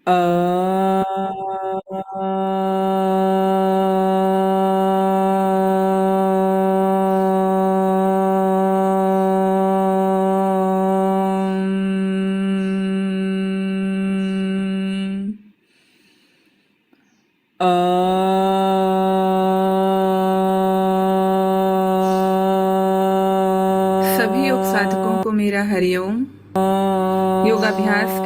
अ सभी योग साधकों को मेरा हरिओम। योगाभ्यास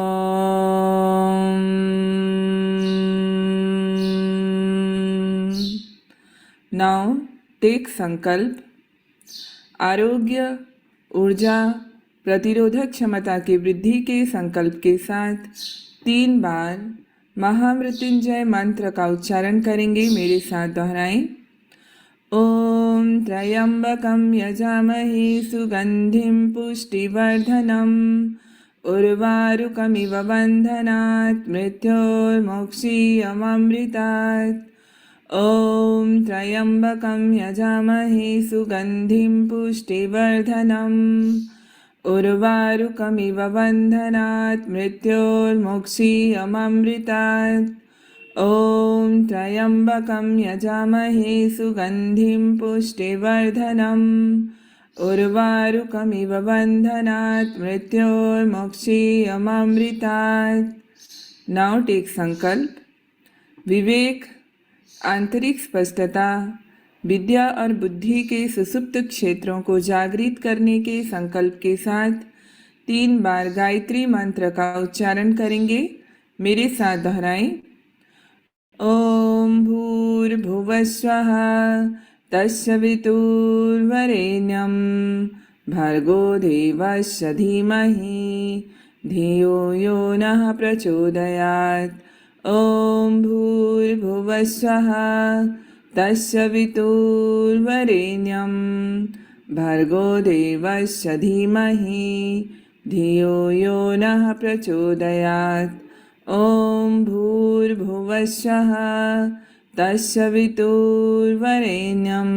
नाउ टेक संकल्प। आरोग्य, ऊर्जा, प्रतिरोधक क्षमता की वृद्धि के संकल्प के साथ 3 बार महामृत्युंजय मंत्र का उच्चारण करेंगे। मेरे साथ दोहराएं। ओम त्र्यंबकं यजामहे सुगंधिं पुष्टिवर्धनम् उर्वारुकमिव बन्धनात् मृत्योर्मोक्षीयमामृतात्। ॐ त्र्यंबकं यजामहे सुगंधिं पुष्टिवर्धनम् उर्वारुकमिव बन्धनात् मृत्योर्मोक्षीयमामृतात्। ॐ त्र्यंबकं यजामहे सुगंधिं पुष्टिवर्धनम् उर्वारुकमिव बन्धनात् मृत्योर्मोक्षीयमामृतात्। नाउ टेक संकल्प। विवेक, आंतरिक स्पष्टता, विद्या और बुद्धि के सुसुप्त क्षेत्रों को जागृत करने के संकल्प के साथ 3 बार गायत्री मंत्र का उच्चारण करेंगे। मेरे साथ दोहराएं। ॐ भूर्भुवस्वः तस्य वितुर्वरेण्यं भर्गो देवस्य धीमहि धियो यो नः प्रचोदयात्। ॐ भूर्भुवस्वः तस्य वितुर्वरेण्यं भर्गो देवस्य धीमहि धियो यो नः प्रचोदयात्। ॐ भूर्भुवस्वः तस्य वितुर्वरेण्यं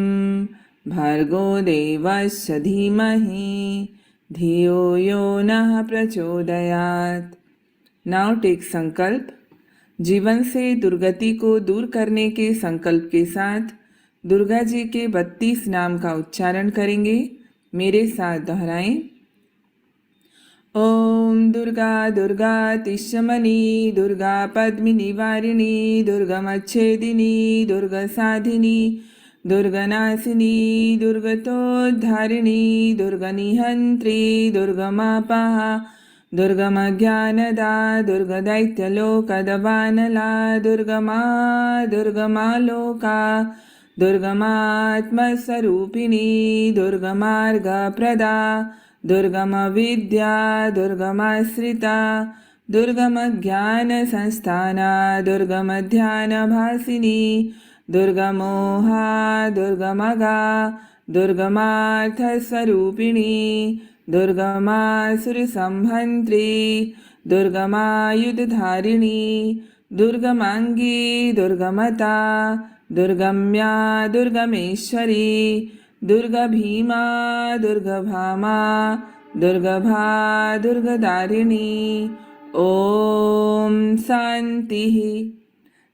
भर्गो देवस्य धीमहि धियो यो नः प्रचोदयात्। नाउ टेक संकल्प। जीवन से दुर्गति को दूर करने के संकल्प के साथ दुर्गा जी के 32 नाम का उच्चारण करेंगे। मेरे साथ दोहराएं। ॐ दुर्गा दुर्गा तिष्ठमणि दुर्गा पद्मिनी वारिणी दुर्गमच्छेदिनी दुर्गसाधिनी दुर्गनाशिनी दुर्गतोद्धारिणी दुर्गनिहन्त्री दुर्गमापः दुर्गमज्ञानदा दुर्गदैत्यलोकदवानला दुर्गमालोका दुर्गमात्मस्वरूपिणी दुर्गमार्गप्रदा दुर्गमविद्या दुर्गमाश्रिता दुर्गमज्ञानसंस्थाना दुर्गमध्यानभासिनी दुर्गमोहा दुर्गमगा दुर्गमार्थस्वरूपिणी दुर्गमासुरसंहन्त्री दुर्गमायुधधारिणी दुर्गमांगी दुर्गमता दुर्गम्या दुर्गमेश्वरी दुर्गभीमा दुर्गभामा दुर्गभा दुर्गदारिणी। ओम शांति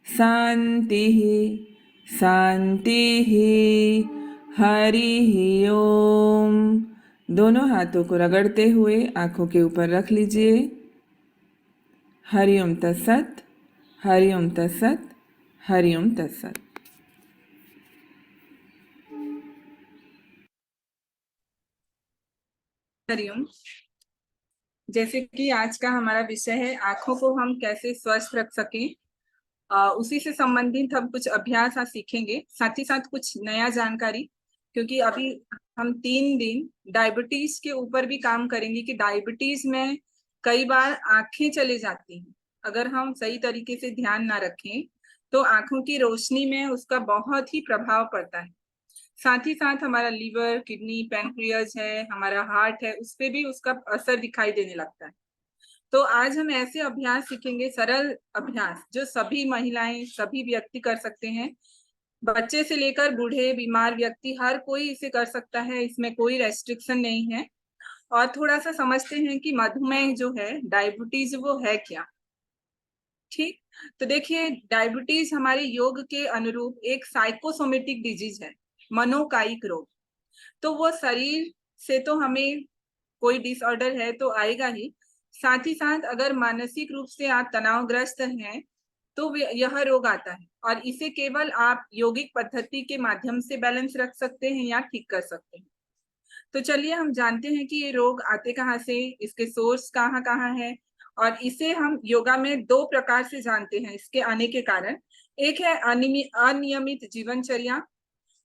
शांति शांति। हरि ओम। दोनों हाथों को रगड़ते हुए आंखों के ऊपर रख लीजिए। हरि ओम तत्सत। हरि ओम तत्सत। हरि ओम तत्सत। हरिओम। जैसे कि आज का हमारा विषय है आंखों को हम कैसे स्वस्थ रख सकें, उसी से संबंधित हम कुछ अभ्यास आज सीखेंगे, साथ ही साथ कुछ नया जानकारी, क्योंकि अभी हम 3 दिन डायबिटीज के ऊपर भी काम करेंगे कि डायबिटीज में कई बार आंखें चले जाती हैं। अगर हम सही तरीके से ध्यान ना रखें तो आंखों की रोशनी में उसका बहुत ही प्रभाव पड़ता है। साथ ही साथ हमारा लीवर, किडनी, पैंक्रियाज है, हमारा हार्ट है, उस पे भी उसका असर दिखाई देने लगता है। तो आज हम ऐसे अभ्यास सीखेंगे, सरल अभ्यास जो सभी महिलाएं, सभी व्यक्ति कर सकते हैं। बच्चे से लेकर बूढ़े, बीमार व्यक्ति, हर कोई इसे कर सकता है, इसमें कोई रेस्ट्रिक्शन नहीं है। और थोड़ा सा समझते हैं कि मधुमेह जो है, डायबिटीज, वो है क्या। ठीक। तो देखिए, डायबिटीज हमारे योग के अनुरूप एक साइकोसोमेटिक डिजीज है, मनोकायिक रोग। तो वो शरीर से तो हमें कोई डिसऑर्डर है तो आएगा ही, साथ ही साथ अगर मानसिक रूप से आप तनावग्रस्त हैं तो यह रोग आता है, और इसे केवल आप यौगिक पद्धति के माध्यम से बैलेंस रख सकते हैं या ठीक कर सकते हैं। तो चलिए हम जानते हैं कि ये रोग आते कहाँ से, इसके सोर्स कहाँ कहाँ है, और इसे हम योगा में दो प्रकार से जानते हैं इसके आने के कारण। एक है अनियमित जीवनचर्या,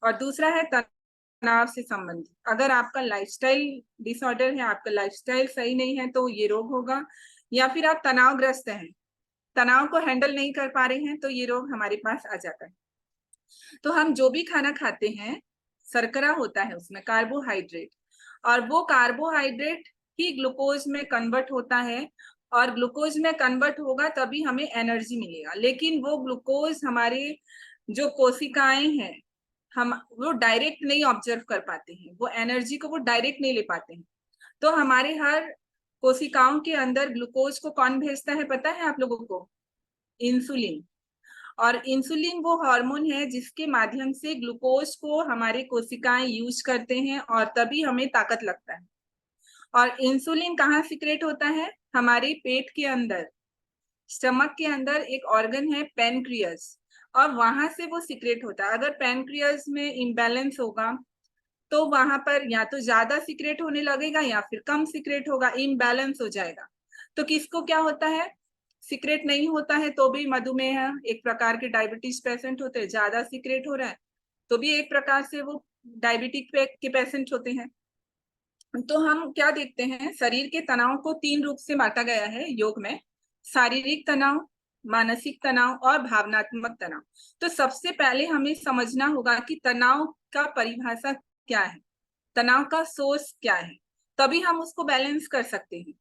और दूसरा है तनाव से संबंधित। अगर आपका लाइफस्टाइल डिसऑर्डर है, आपका लाइफस्टाइल सही नहीं है, तो ये रोग होगा, या फिर आप तनावग्रस्त हैं, तनाव को हैंडल नहीं कर पा रहे हैं, तो ये रोग हमारे पास आ जाता है। तो हम जो भी खाना खाते हैं, शर्करा होता है उसमें, कार्बोहाइड्रेट, और वो कार्बोहाइड्रेट ही ग्लूकोज में कन्वर्ट होता है, और ग्लूकोज में कन्वर्ट होगा तभी हमें एनर्जी मिलेगा। लेकिन वो ग्लूकोज हमारे जो कोशिकाएं हैं, हम वो डायरेक्ट नहीं ऑब्जर्व कर पाते हैं, वो एनर्जी को वो डायरेक्ट नहीं ले पाते हैं। तो हमारे हर कोशिकाओं के अंदर ग्लूकोज को कौन भेजता है पता है आप लोगों को? इंसुलिन। और इंसुलिन वो हार्मोन है जिसके माध्यम से ग्लूकोज को हमारे कोशिकाएं यूज करते हैं, और तभी हमें ताकत लगता है। और इंसुलिन कहाँ सिक्रेट होता है? हमारे पेट के अंदर, स्टमक के अंदर एक ऑर्गन है पैनक्रियास, और वहां से वो सिक्रेट होता है। अगर पैनक्रियास में इम्बैलेंस होगा तो वहां पर या तो ज्यादा सिक्रेट होने लगेगा या फिर कम सिक्रेट होगा, इम्बैलेंस हो जाएगा। तो किसको क्या होता है? सिक्रेट नहीं होता है तो भी मधुमेह, एक प्रकार के डायबिटीज पेशेंट होते हैं, ज्यादा सिक्रेट हो रहा है तो भी एक प्रकार से वो डायबिटिक के पेशेंट होते हैं। तो हम क्या देखते हैं, शरीर के तनाव को तीन रूप से बांटा गया है योग में: शारीरिक तनाव, मानसिक तनाव और भावनात्मक तनाव। तो सबसे पहले हमें समझना होगा कि तनाव का परिभाषा क्या है, तनाव का सोर्स क्या है, तभी हम उसको बैलेंस कर सकते हैं।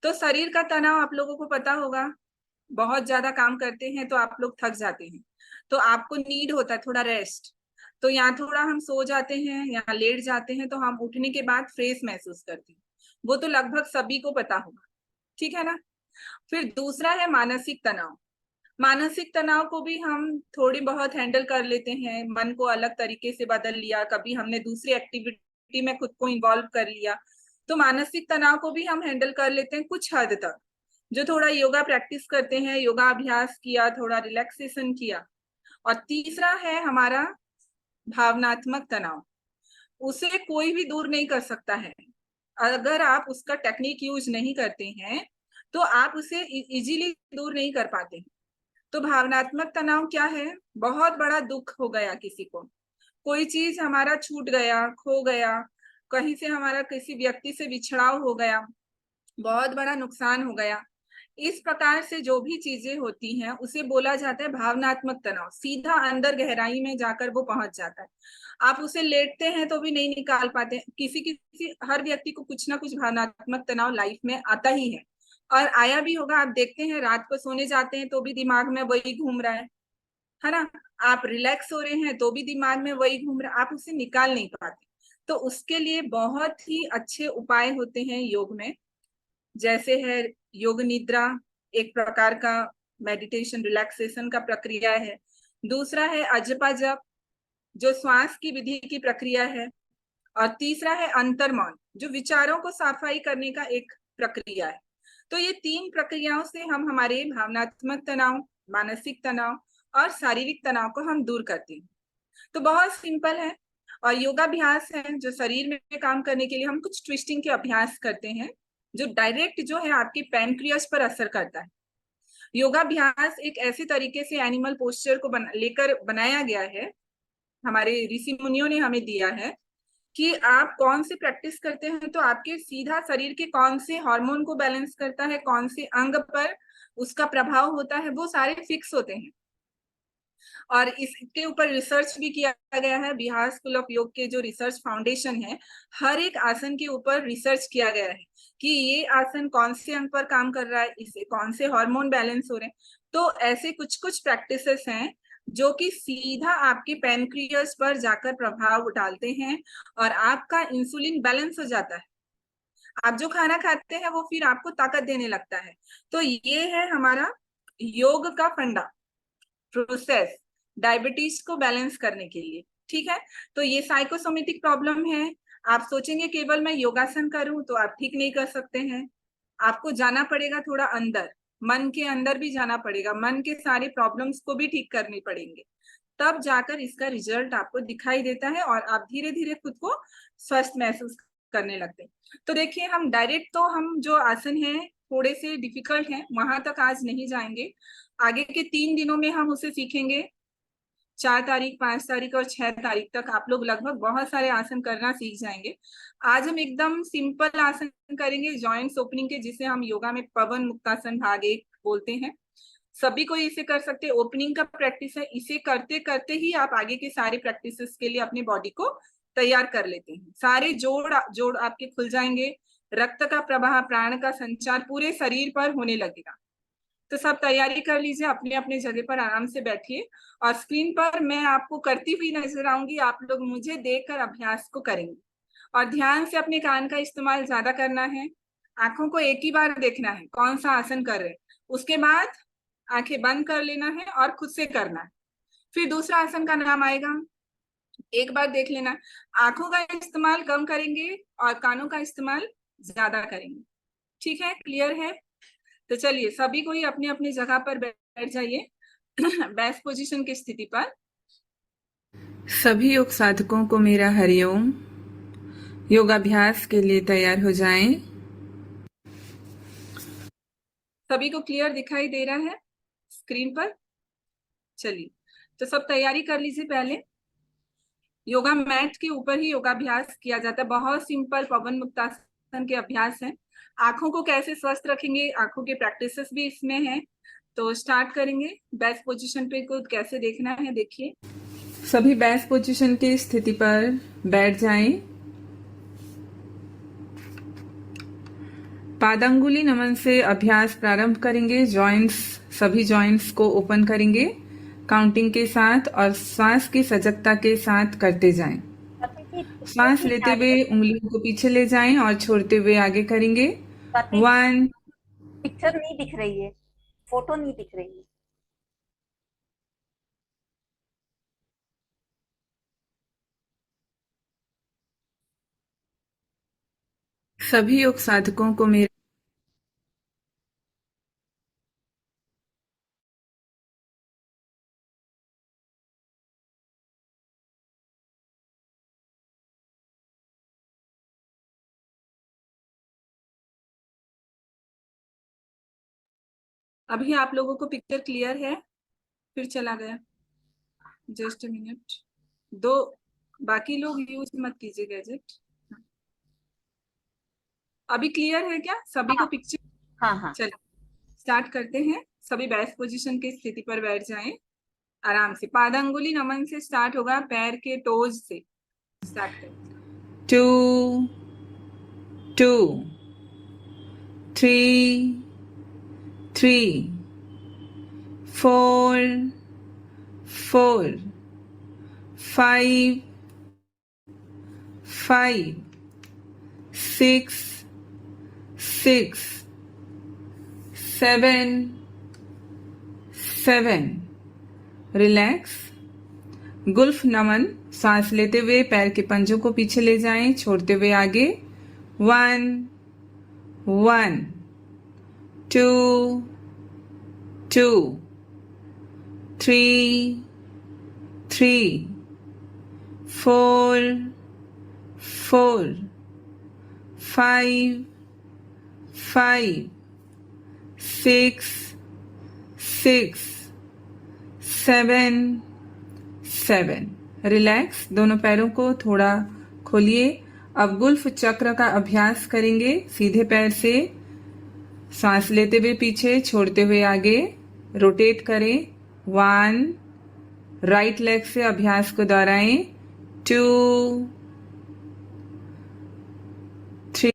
तो शरीर का तनाव आप लोगों को पता होगा, बहुत ज्यादा काम करते हैं तो आप लोग थक जाते हैं, तो आपको नीड होता है थोड़ा रेस्ट। तो यहाँ थोड़ा हम सो जाते हैं, यहाँ लेट जाते हैं, तो हम उठने के बाद फ्रेश महसूस करते हैं। वो तो लगभग सभी को पता होगा, ठीक है ना। फिर दूसरा है मानसिक तनाव। मानसिक तनाव को भी हम थोड़ी बहुत हैंडल कर लेते हैं, मन को अलग तरीके से बदल लिया, कभी हमने दूसरी एक्टिविटी में खुद को इन्वॉल्व कर लिया, तो मानसिक तनाव को भी हम हैंडल कर लेते हैं कुछ हद तक। जो थोड़ा योगा प्रैक्टिस करते हैं, योगा अभ्यास किया, थोड़ा रिलैक्सेशन किया। और तीसरा है हमारा भावनात्मक तनाव। उसे कोई भी दूर नहीं कर सकता है, अगर आप उसका टेक्निक यूज नहीं करते हैं तो आप उसे इजीली दूर नहीं कर पाते। तो भावनात्मक तनाव क्या है? बहुत बड़ा दुख हो गया किसी को, कोई चीज हमारा छूट गया, खो गया, कहीं से हमारा किसी व्यक्ति से बिछड़ाव हो गया, बहुत बड़ा नुकसान हो गया, इस प्रकार से जो भी चीजें होती हैं उसे बोला जाता है भावनात्मक तनाव। सीधा अंदर गहराई में जाकर वो पहुंच जाता है, आप उसे लेटते हैं तो भी नहीं निकाल पाते। किसी किसी हर व्यक्ति को कुछ ना कुछ भावनात्मक तनाव लाइफ में आता ही है, और आया भी होगा। आप देखते हैं रात को सोने जाते हैं तो भी दिमाग में वही घूम रहा है ना। आप रिलैक्स हो रहे हैं तो भी दिमाग में वही घूम रहा है, आप उसे निकाल नहीं पाते। तो उसके लिए बहुत ही अच्छे उपाय होते हैं योग में, जैसे है योग निद्रा, एक प्रकार का मेडिटेशन रिलैक्सेशन का प्रक्रिया है। दूसरा है अजपा जप, जो श्वास की विधि की प्रक्रिया है। और तीसरा है अंतर्मौन, जो विचारों को सफाई करने का एक प्रक्रिया है। तो ये तीन प्रक्रियाओं से हम हमारे भावनात्मक तनाव, मानसिक तनाव और शारीरिक तनाव को हम दूर करते हैं। तो बहुत सिंपल है। और योगाभ्यास है जो शरीर में काम करने के लिए हम कुछ ट्विस्टिंग के अभ्यास करते हैं, जो डायरेक्ट जो है आपके पैनक्रियास पर असर करता है। योगाभ्यास एक ऐसे तरीके से एनिमल पोस्चर को लेकर बनाया गया है, हमारे ऋषि मुनियों ने हमें दिया है कि आप कौन से प्रैक्टिस करते हैं तो आपके सीधा शरीर के कौन से हार्मोन को बैलेंस करता है, कौन से अंग पर उसका प्रभाव होता है, वो सारे फिक्स होते हैं। और इसके ऊपर रिसर्च भी किया गया है, बिहार स्कूल ऑफ योग के जो रिसर्च फाउंडेशन है, हर एक आसन के ऊपर रिसर्च किया गया है कि ये आसन कौन से अंग पर काम कर रहा है, इससे कौन से हार्मोन बैलेंस हो रहे हैं। तो ऐसे कुछ कुछ प्रैक्टिसेस हैं जो कि सीधा आपके पैनक्रियास पर जाकर प्रभाव डालते हैं, और आपका इंसुलिन बैलेंस हो जाता है। आप जो खाना खाते हैं वो फिर आपको ताकत देने लगता है। तो ये है हमारा योग का फंडा प्रोसेस डायबिटीज को बैलेंस करने के लिए, ठीक है। तो ये साइकोसोमेटिक प्रॉब्लम है। आप सोचेंगे केवल मैं योगासन करूं तो आप ठीक नहीं कर सकते हैं। आपको जाना पड़ेगा थोड़ा अंदर, मन के अंदर भी जाना पड़ेगा, मन के सारे प्रॉब्लम्स को भी ठीक करने पड़ेंगे, तब जाकर इसका रिजल्ट आपको दिखाई देता है और आप धीरे धीरे खुद को स्वस्थ महसूस करने लगते हैं। तो देखिए, हम डायरेक्ट तो हम जो आसन है थोड़े से डिफिकल्ट हैं, वहां तक आज नहीं जाएंगे। आगे के 3 दिनों में हम उसे सीखेंगे। 4 तारीख, 5 तारीख और 6 तारीख तक आप लोग लगभग बहुत सारे आसन करना सीख जाएंगे। आज हम एकदम सिंपल आसन करेंगे जॉइंट्स ओपनिंग के, जिसे हम योगा में पवन मुक्तासन भाग 1 बोलते हैं। सभी को इसे कर सकते हैं, ओपनिंग का प्रैक्टिस है। इसे करते करते ही आप आगे के सारे प्रैक्टिसेस के लिए अपनी बॉडी को तैयार कर लेते हैं। सारे जोड़ आपके खुल जाएंगे, रक्त का प्रवाह, प्राण का संचार पूरे शरीर पर होने लगेगा। तो सब तैयारी कर लीजिए, अपने अपने जगह पर आराम से बैठिए और स्क्रीन पर मैं आपको करती हुई नजर आऊंगी। आप लोग मुझे देखकर अभ्यास को करेंगे और ध्यान से अपने कान का इस्तेमाल ज्यादा करना है। आंखों को एक ही बार देखना है कौन सा आसन कर रहे हैं, उसके बाद आंखें बंद कर लेना है और खुद से करना है। फिर दूसरा आसन का नाम आएगा, एक बार देख लेना। आंखों का इस्तेमाल कम करेंगे और कानों का इस्तेमाल ज्यादा करेंगे, ठीक है? क्लियर है? तो चलिए सभी कोई अपने अपने जगह पर बैठ जाइए बेस्ट पोजीशन की स्थिति पर। सभी योग साधकों को मेरा हरिओम। योगाभ्यास के लिए तैयार हो जाएं। सभी को क्लियर दिखाई दे रहा है स्क्रीन पर? चलिए, तो सब तैयारी कर लीजिए। पहले योगा मैट के ऊपर ही योगाभ्यास किया जाता है, बहुत सिंपल पवन मुक्तासन के अभ्यास हैं। आंखों को कैसे स्वस्थ रखेंगे, आंखों के प्रैक्टिसेस भी इसमें हैं। तो स्टार्ट करेंगे। बेस्ट पोजीशन पे को कैसे देखना है देखिए। सभी बेस्ट पोजीशन की स्थिति पर बैठ जाएं। पादांगुली नमन से अभ्यास प्रारंभ करेंगे। सभी जॉइंट्स को ओपन करेंगे काउंटिंग के साथ और श्वास की सजगता के साथ करते जाएं। श्वास लेते हुए उंगलियों को पीछे ले जाएं और छोड़ते हुए आगे करेंगे। 1 पिक्चर नहीं दिख रही है, फोटो नहीं दिख रही है। सभी योग साधकों को मेरा अभी आप लोगों को पिक्चर क्लियर है? फिर चला गया, जस्ट मिनट। दो बाकी लोग यूज मत कीजिए गैजेट। अभी क्लियर है क्या सभी को पिक्चर? हाँ हाँ। चलिए स्टार्ट करते हैं। सभी बेस्ट पोजीशन की स्थिति पर बैठ जाएं आराम से। पादांगुली नमन से स्टार्ट होगा, पैर के टोज से स्टार्ट करें। 2 2 3 3 4 4 5 5 6 6 7 7 रिलैक्स। गुल्फ नमन, सांस लेते हुए पैर के पंजों को पीछे ले जाएं, छोड़ते हुए आगे। 1 1 2 2 3 3 4 4 5 5 6 6 7 7 रिलैक्स। दोनों पैरों को थोड़ा खोलिए। अब गुल्फ चक्र का अभ्यास करेंगे। सीधे पैर से सांस लेते हुए पीछे, छोड़ते हुए आगे रोटेट करें। 1 राइट लेग से अभ्यास को दोहराएं। 2 3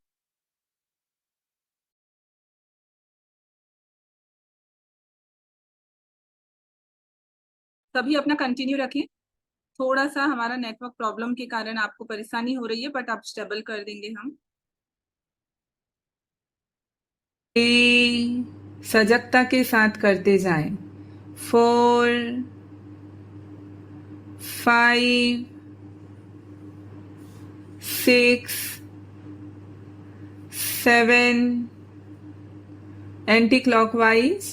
सभी अपना कंटिन्यू रखें। थोड़ा सा हमारा नेटवर्क प्रॉब्लम के कारण आपको परेशानी हो रही है, बट आप स्टेबल कर देंगे हम। 3 सजगता के साथ करते जाएं। 4 5 6 7 एंटी क्लॉकवाइज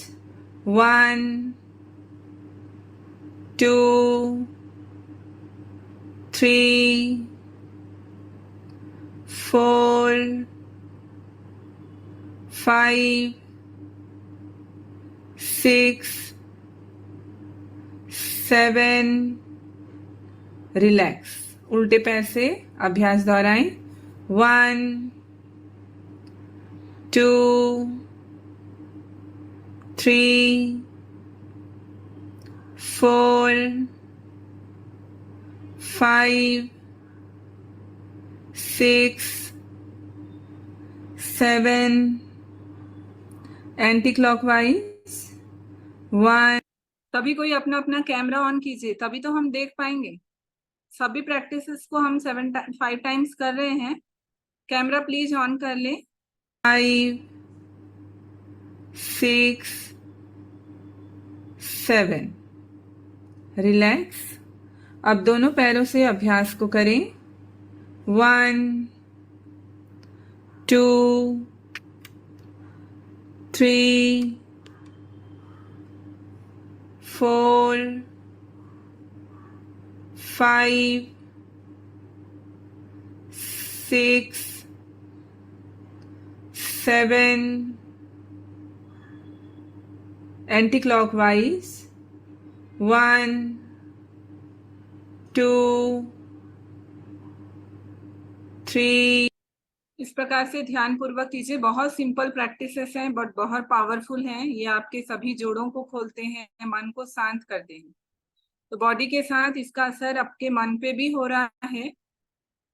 1 2 3 4 5 6 7 रिलैक्स। उल्टे पैर से अभ्यास दोहराएं। 1 2 3 4 5 6 7 एंटी क्लॉकवाइज 1। तभी कोई अपना अपना कैमरा ऑन कीजिए, तभी तो हम देख पाएंगे। सभी प्रैक्टिसेस को हम 5 टाइम्स कर रहे हैं। कैमरा प्लीज ऑन कर ले। 5 6 7 रिलैक्स। अब दोनों पैरों से अभ्यास को करें। 1 2 3 4 5 6 7 एंटी क्लॉकवाइज 1 2 3। इस प्रकार से ध्यान पूर्वक कीजिए। बहुत सिंपल प्रैक्टिसेस हैं बट बहुत पावरफुल हैं। ये आपके सभी जोड़ों को खोलते हैं, मन को शांत करते हैं। तो बॉडी के साथ इसका असर आपके मन पे भी हो रहा है।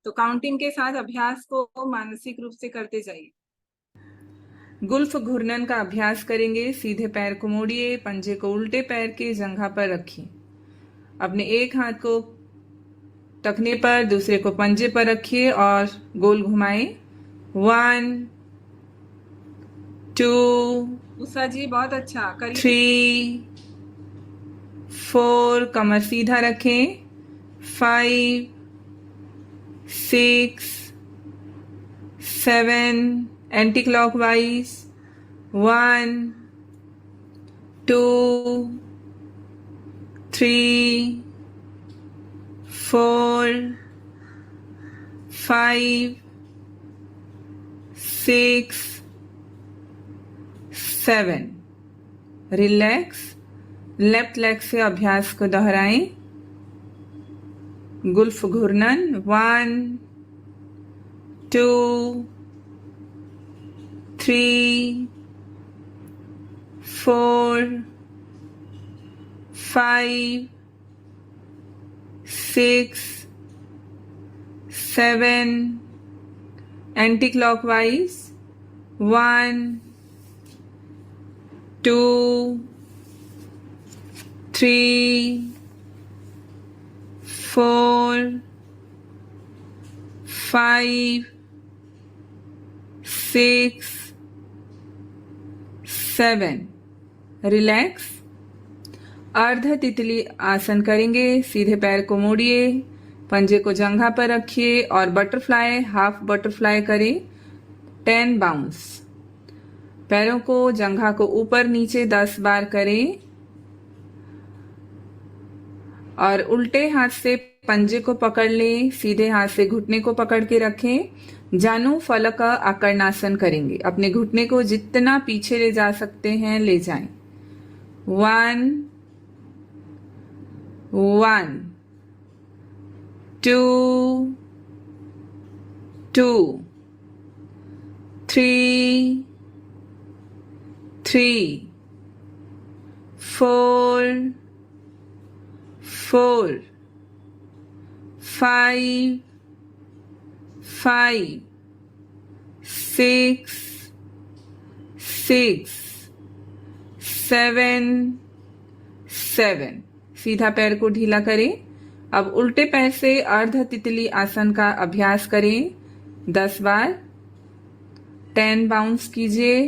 तो काउंटिंग के साथ अभ्यास को मानसिक रूप से करते जाइए। गुल्फ घूर्णन का अभ्यास करेंगे। सीधे पैर को मोड़िए, पंजे को उल्टे पैर के जंघा पर रखिए। अपने एक हाथ को टखने पर, दूसरे को पंजे पर रखिए और गोल घुमाएं। 1 2 उषा जी बहुत अच्छा करिए। 3 4 कमर सीधा रखें। 5 6 7 anti clockwise 1 2 3 4 5 6 7 relax. Left leg से अभ्यास को दोहराएं। गुल्फ घूर्णन 1 2 3 4 5 6 7 एंटी क्लॉकवाइज 1 2 3 4 5 6 7 रिलैक्स। अर्ध तितली आसन करेंगे। सीधे पैर को मोड़िए, पंजे को जंघा पर रखिए और बटरफ्लाई, हाफ बटरफ्लाई करें। 10 बाउंस। पैरों को, जंघा को ऊपर नीचे 10 बार करें और उल्टे हाथ से पंजे को पकड़ लें। सीधे हाथ से घुटने को पकड़ के रखें। जानु फलक आकर्णासन करेंगे। अपने घुटने को जितना पीछे ले जा सकते हैं ले जाएं। 1 1 2 2 3 3 4 4 5 5 6 6 7 7। सीधा पैर को ढीला करें। अब उल्टे पैर से अर्ध तितली आसन का अभ्यास करें 10 बार। 10 बाउंस कीजिए।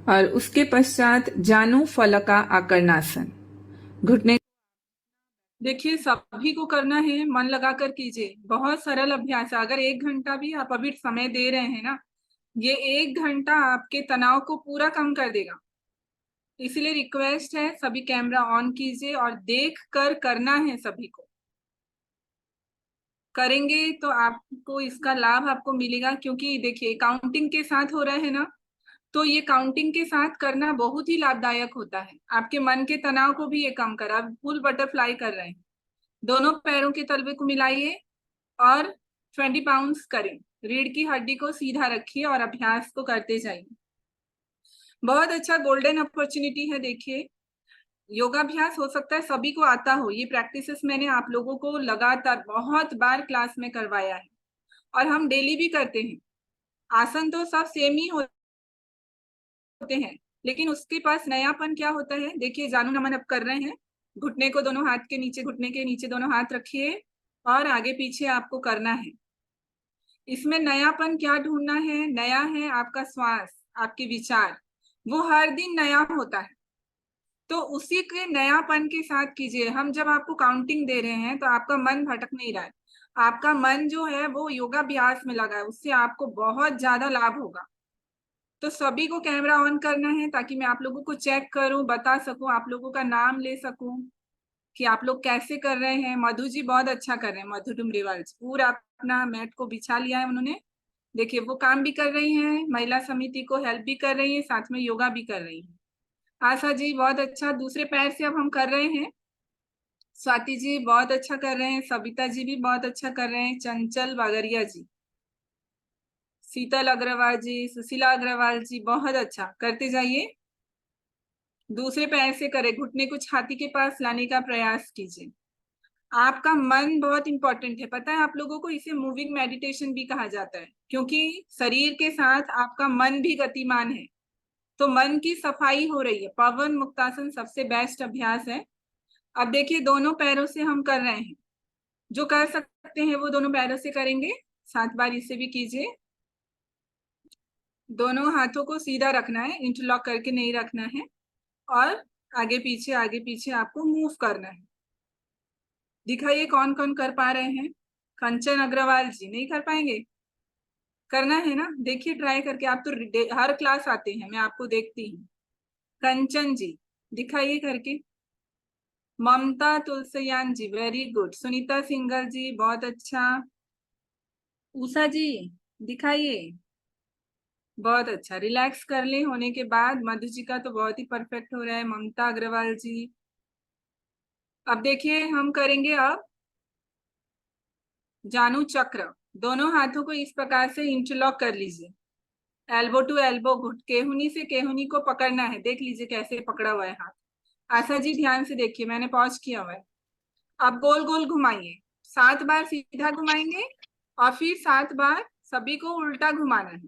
और उसके पश्चात जानु फलका आकर्णासन। घुटने देखिए सभी को करना है, मन लगाकर कीजिए, बहुत सरल अभ्यास है। अगर 1 घंटा भी आप अभी समय दे रहे हैं ना, ये 1 घंटा आपके तनाव को पूरा कम कर देगा। इसलिए रिक्वेस्ट है सभी कैमरा ऑन कीजिए और देख कर करना है सभी को। करेंगे तो आपको इसका लाभ आपको मिलेगा, क्योंकि देखिए काउंटिंग के साथ हो रहा है ना, तो ये काउंटिंग के साथ करना बहुत ही लाभदायक होता है। आपके मन के तनाव को भी ये कम कर, आप फुल बटरफ्लाई कर रहे हैं। दोनों पैरों के तलवे को मिलाइए और 20 पाउंड्स करें। रीढ़ की हड्डी को सीधा रखिए और अभ्यास को करते जाइए। बहुत अच्छा गोल्डन अपॉर्चुनिटी है। देखिए योगाभ्यास हो सकता है सभी को आता हो, ये प्रैक्टिसेस मैंने आप लोगों को लगातार बहुत बार क्लास में करवाया है और हम डेली भी करते हैं। आसन तो सब सेम ही होते हैं, लेकिन उसके पास नयापन क्या होता है। देखिए जानु नमन अब कर रहे हैं, घुटने को दोनों हाथ के नीचे, घुटने के नीचे दोनों हाथ रखिए और आगे पीछे आपको करना है। इसमें नयापन क्या ढूंढना है, नया है आपका श्वास, आपके विचार, वो हर दिन नया होता है, तो उसी के नयापन के साथ कीजिए। हम जब आपको काउंटिंग दे रहे हैं तो आपका मन भटक नहीं रहा है, आपका मन जो है वो योगाभ्यास में लगा है, उससे आपको बहुत ज्यादा लाभ होगा। तो सभी को कैमरा ऑन करना है ताकि मैं आप लोगों को चेक करूं, बता सकूं, आप लोगों का नाम ले सकूं कि आप लोग कैसे कर रहे हैं। मधु जी बहुत अच्छा कर रहे हैं, मधु डुमरेवाल जी पूरा अपना मैट को बिछा लिया है उन्होंने। देखिए वो काम भी कर रही हैं, महिला समिति को हेल्प भी कर रही है, साथ में योगा भी कर रही है। आशा जी बहुत अच्छा, दूसरे पैर से अब हम कर रहे हैं। स्वाति जी बहुत अच्छा कर रहे हैं, सविता जी भी बहुत अच्छा कर रहे हैं, चंचल बागरिया जी, शीतल अग्रवाल जी, सुशीला अग्रवाल जी बहुत अच्छा करते जाइए। दूसरे पैर से करें, घुटने को छाती के पास लाने का प्रयास कीजिए। आपका मन बहुत इंपॉर्टेंट है, पता है आप लोगों को, इसे मूविंग मेडिटेशन भी कहा जाता है, क्योंकि शरीर के साथ आपका मन भी गतिमान है, तो मन की सफाई हो रही है। पवन मुक्तासन सबसे बेस्ट अभ्यास है। अब देखिए दोनों पैरों से हम कर रहे हैं, जो कर सकते हैं वो दोनों पैरों से करेंगे। 7 बार इसे भी कीजिए। दोनों हाथों को सीधा रखना है, इंटरलॉक करके नहीं रखना है, और आगे पीछे आपको मूव करना है। दिखाइए कौन कौन कर पा रहे हैं। कंचन अग्रवाल जी नहीं कर पाएंगे, करना है ना, देखिए ट्राई करके। आप तो हर क्लास आते हैं, मैं आपको देखती हूँ। कंचन जी दिखाइए करके। ममता तुलसियान जी वेरी गुड। सुनीता सिंगल जी बहुत अच्छा। उषा जी दिखाइए, बहुत अच्छा। रिलैक्स कर ले होने के बाद। मधु जी का तो बहुत ही परफेक्ट हो रहा है। ममता अग्रवाल जी अब देखिए हम करेंगे अब जानु चक्र। दोनों हाथों को इस प्रकार से इंटरलॉक कर लीजिए, एल्बो टू एल्बो, घुट केहुनी से केहुनी को पकड़ना है। देख लीजिए कैसे पकड़ा हुआ है हाथ। आशा जी ध्यान से देखिए, मैंने पॉज किया हुआ है। अब गोल गोल घुमाइए, 7 बार सीधा घुमाएंगे और फिर 7 बार सभी को उल्टा घुमाना है,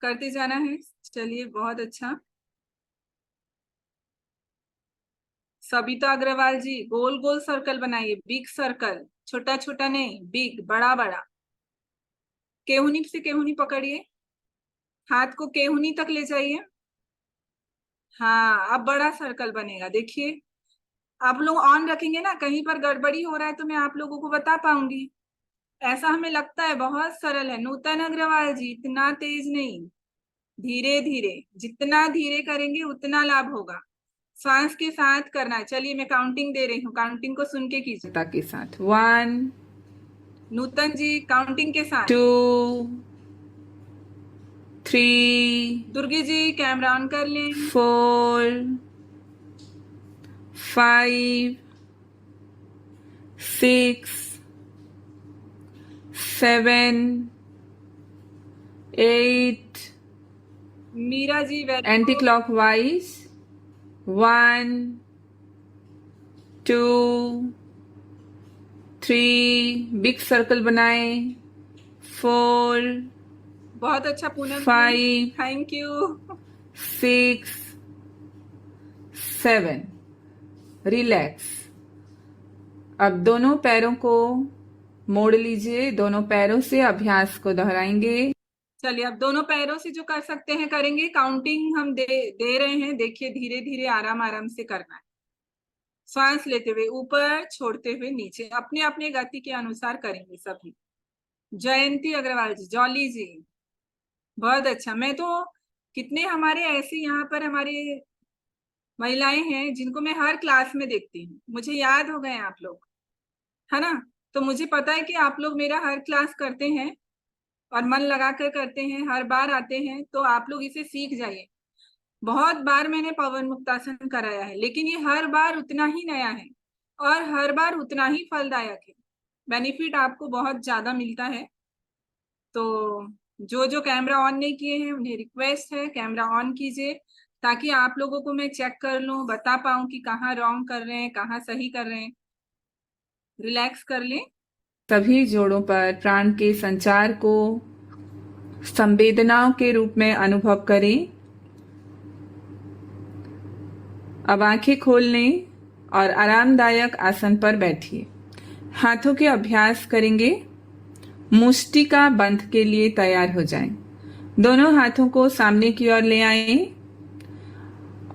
करते जाना है। चलिए बहुत अच्छा। सबिता अग्रवाल जी गोल गोल सर्कल बनाइए, बिग सर्कल, छोटा छोटा नहीं, बिग, बड़ा बड़ा। केहुनी से केहुनी पकड़िए, हाथ को केहुनी तक ले जाइए। हाँ अब बड़ा सर्कल बनेगा। देखिए आप लोग ऑन रखेंगे ना, कहीं पर गड़बड़ी हो रहा है तो मैं आप लोगों को बता पाऊंगी। ऐसा हमें लगता है बहुत सरल है। नूतन अग्रवाल जी इतना तेज नहीं, धीरे धीरे, जितना धीरे करेंगे उतना लाभ होगा। सांस के साथ करना है। चलिए मैं काउंटिंग दे रही हूँ, काउंटिंग को सुन के कीजिए। के साथ 1 नूतन जी काउंटिंग के साथ। 2 3 दुर्गे जी कैमरा ऑन कर लें। 4 5 6 7 8 Meera ji very anti clockwise 1 2 3 big circle बनाए 4 बहुत अच्छा पूनम 5 थैंक यू। 6 7 रिलैक्स। अब दोनों पैरों को मोड़ लीजिए, दोनों पैरों से अभ्यास को दोहराएंगे। चलिए अब दोनों पैरों से जो कर सकते हैं करेंगे। काउंटिंग हम दे रहे हैं, देखिए धीरे धीरे आराम आराम से करना है। श्वास लेते हुए ऊपर, छोड़ते हुए नीचे, अपने अपने गति के अनुसार करेंगे सभी। जयंती अग्रवाल जी, जॉली जी, बहुत अच्छा। मैं तो कितने हमारे ऐसे यहाँ पर हमारे महिलाएं हैं जिनको मैं हर क्लास में देखती हूँ, मुझे याद हो गए आप लोग, है ना। तो मुझे पता है कि आप लोग मेरा हर क्लास करते हैं और मन लगाकर करते हैं, हर बार आते हैं, तो आप लोग इसे सीख जाइए। बहुत बार मैंने पवन मुक्तासन कराया है, लेकिन ये हर बार उतना ही नया है और हर बार उतना ही फलदायक है। बेनिफिट आपको बहुत ज्यादा मिलता है। तो जो जो कैमरा ऑन नहीं किए हैं उन्हें रिक्वेस्ट है कैमरा ऑन कीजिए, ताकि आप लोगों को मैं चेक कर लूं, बता पाऊं कि कहाँ रॉन्ग कर रहे हैं, कहाँ सही कर रहे हैं। रिलैक्स कर लें। सभी जोड़ों पर प्राण के संचार को संवेदनाओं के रूप में अनुभव करें। अब आंखें खोल लें और आरामदायक आसन पर बैठिए। हाथों के अभ्यास करेंगे। मुष्टिका बंध के लिए तैयार हो जाएं। दोनों हाथों को सामने की ओर ले आएं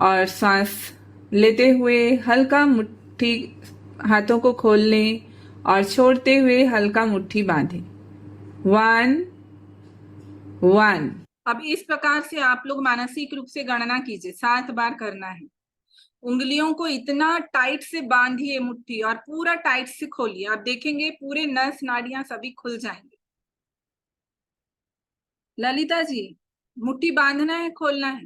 और सांस लेते हुए हल्का मुट्ठी हाथों को खोल लें और छोड़ते हुए हल्का मुट्ठी बांधें। 1 1। अब इस प्रकार से आप लोग मानसिक रूप से गणना कीजिए, 7 बार करना है। उंगलियों को इतना टाइट से बांधिए मुट्ठी और पूरा टाइट से खोलिए। आप देखेंगे पूरे नस नाड़ियां सभी खुल जाएंगे। ललिता जी, मुट्ठी बांधना है, खोलना है।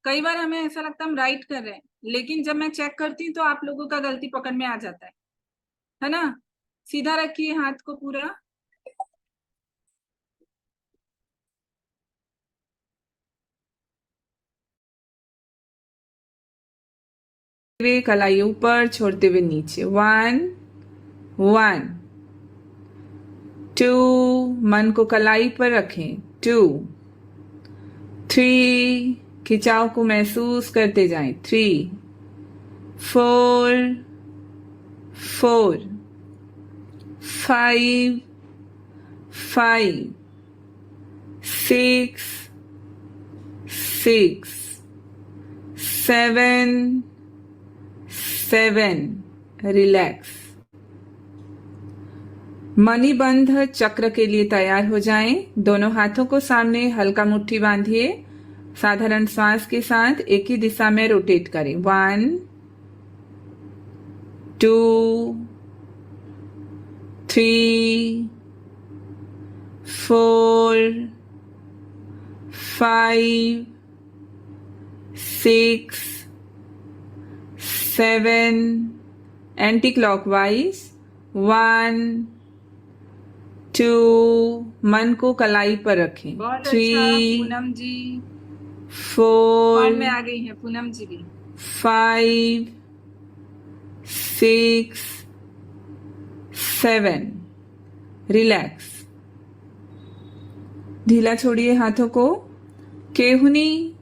कई बार हमें ऐसा लगता है हम राइट कर रहे हैं, लेकिन जब मैं चेक करती हूँ तो आप लोगों का गलती पकड़ में आ जाता है ना। सीधा रखिए हाथ को पूरा। वे कलाई ऊपर, छोड़ते हुए नीचे। 1 1 2। मन को कलाई पर रखें। 2 3। खिंचाव को महसूस करते जाएं। 3 4 4 5 5 6 6 7 7। रिलैक्स। मणिबंध चक्र के लिए तैयार हो जाएं। दोनों हाथों को सामने हल्का मुट्ठी बांधिए। साधारण श्वास के साथ एक ही दिशा में रोटेट करें। 1 2 3 4 5 6 7। Anti clockwise. 1 2। मन को कलाई पर रखें। बहुत 3 अच्छा पूनम जी, 4 में आ गई है पूनम जी भी। 5 6 7। रिलैक्स। ढीला छोड़िए हाथों को। केहुनी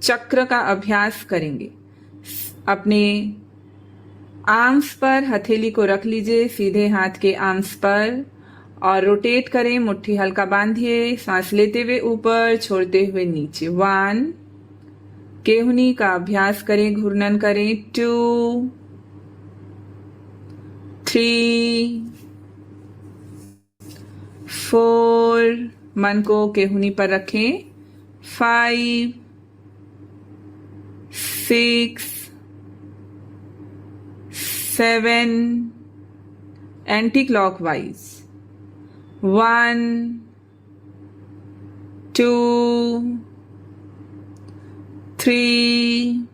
चक्र का अभ्यास करेंगे। अपने आर्म्स पर हथेली को रख लीजिए, सीधे हाथ के आर्म्स पर, और रोटेट करें। मुट्ठी हल्का बांधिए। सांस लेते हुए ऊपर, छोड़ते हुए नीचे। 1। केहुनी का अभ्यास करें, घूर्णन करें। 2 3 4। मन को केहुनी पर रखें। 5 6 7। Anti clockwise. 1 2 3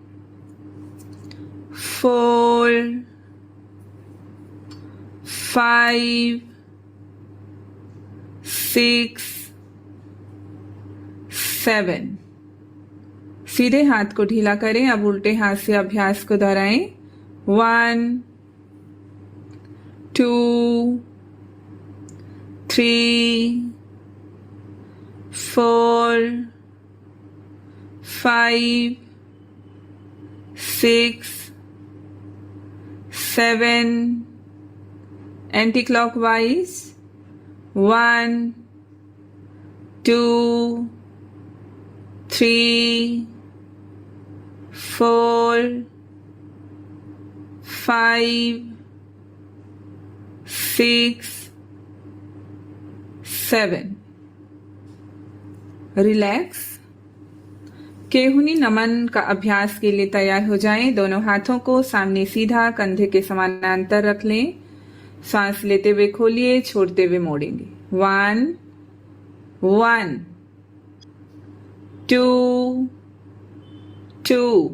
4 5 6 7। सीधे हाथ को ढीला करें। अब उल्टे हाथ से अभ्यास को दोहराएं। 1 2 3 4 5 6 7। Anti clockwise. 1 2, 3, 4, 5, 6, 7. रिलैक्स। केहुनी नमन का अभ्यास के लिए तैयार हो जाएं। दोनों हाथों को सामने सीधा कंधे के समानांतर रख लें। सांस लेते हुए खोलिए, छोड़ते हुए मोड़ेंगे। 1, 1, 2, 2,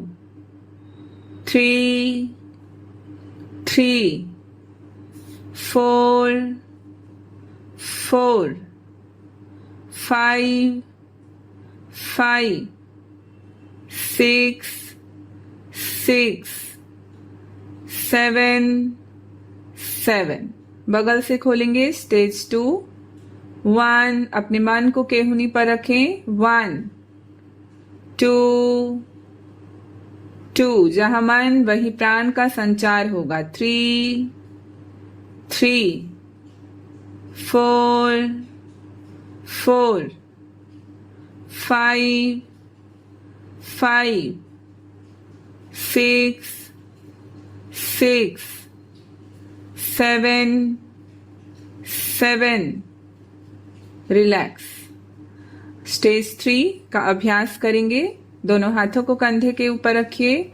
3, 3, 4, 4, 5, 5, 6, 6, 7, 7. बगल से खोलेंगे। स्टेज 2, 1. अपने मन को केहुनी पर रखें। 1, 2, 2. जहां मन वही प्राण का संचार होगा। 3, 3, 4, 4, 5, 5, 6, 6, 7, 7. रिलैक्स। स्टेज 3 का अभ्यास करेंगे। दोनों हाथों को कंधे के ऊपर रखिए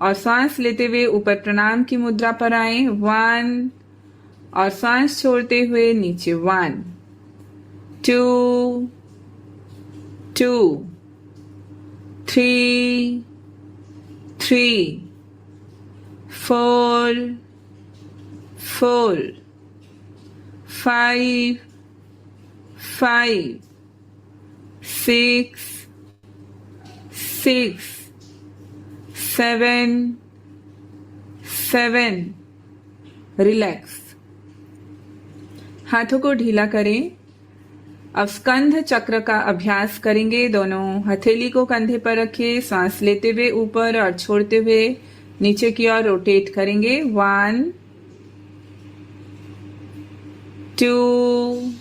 और सांस लेते हुए ऊपर प्रणाम की मुद्रा पर आए। 1 और सांस छोड़ते हुए नीचे। 1, 2, 2, 3, 3, 4, 4, 5, 5, 6, 6, 7, 7. रिलैक्स। हाथों को ढीला करें। अब स्कंध चक्र का अभ्यास करेंगे। दोनों हथेली को कंधे पर रखिए। सांस लेते हुए ऊपर और छोड़ते हुए नीचे की ओर रोटेट करेंगे। 1, 2,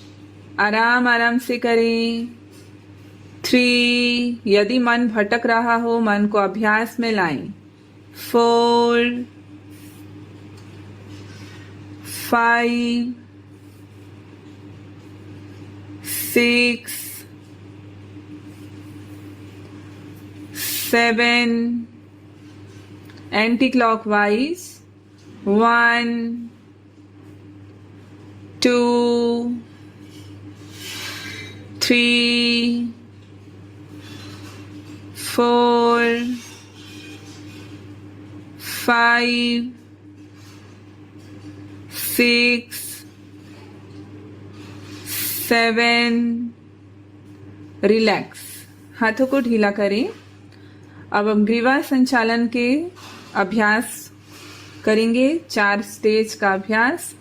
आराम आराम से करें। 3, यदि मन भटक रहा हो मन को अभ्यास में लाएं। 4, 5, 6, 7. Anti clockwise. 1, 2, 3, 4, 5, 6, 7. रिलैक्स। हाथों को ढीला करें। अब हम ग्रीवा संचालन के अभ्यास करेंगे। 4 स्टेज का अभ्यास।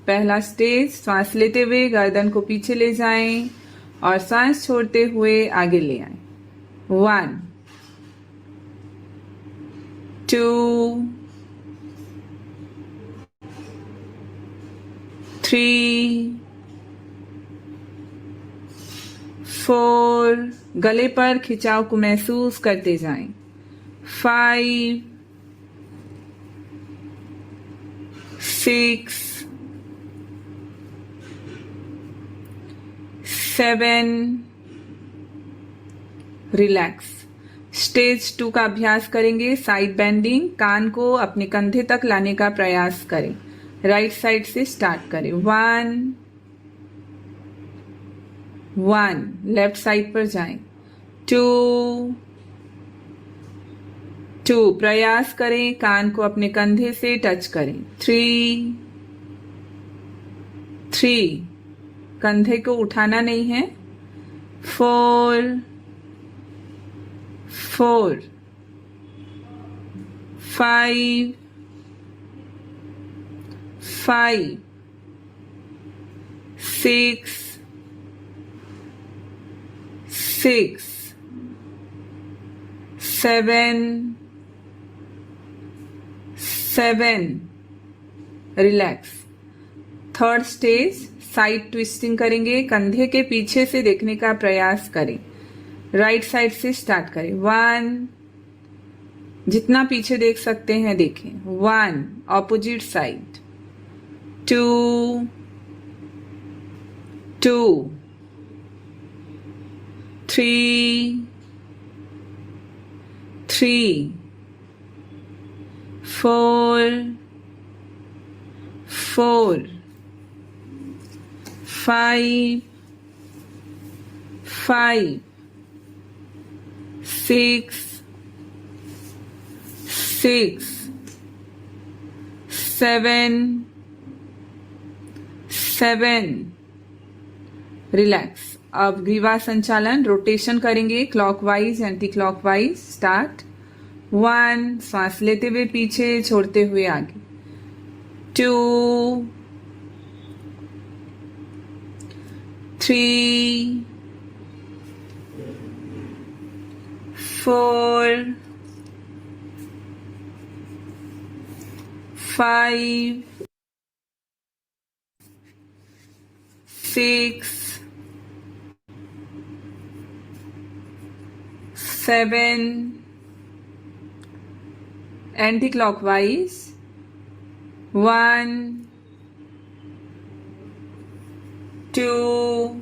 पहला स्टेज, सांस लेते हुए गर्दन को पीछे ले जाएं और सांस छोड़ते हुए आगे ले आएं। 1, 2, 3, 4. गले पर खिंचाव को महसूस करते जाएं। 5, 6, 7. रिलैक्स। स्टेज 2 का अभ्यास करेंगे। Side bending. कान को अपने कंधे तक लाने का प्रयास करें। राइट साइड से स्टार्ट करें। 1, 1. लेफ्ट साइड पर जाएं। 2, 2. प्रयास करें कान को अपने कंधे से टच करें। 3, 3. कंधे को उठाना नहीं है। 4, 4, 5, 5, 6, 6, 7, 7. Relax. Third stage, side twisting करेंगे, कंधे के पीछे से देखने का प्रयास करें। राइट साइड से स्टार्ट करें। 1, जितना पीछे देख सकते हैं देखें। 1, ऑपोजिट साइड। 2, 2, 3, 3, 4, 4, 5, 5, 6, 6, 7, 7। रिलैक्स। अब ग्रीवा संचालन रोटेशन करेंगे, क्लॉकवाइज एंटी क्लॉकवाइज। स्टार्ट। 1, सांस लेते हुए पीछे, छोड़ते हुए आगे। 2, 3, 4, 5, 6, 7, anti-clockwise. 1, 2,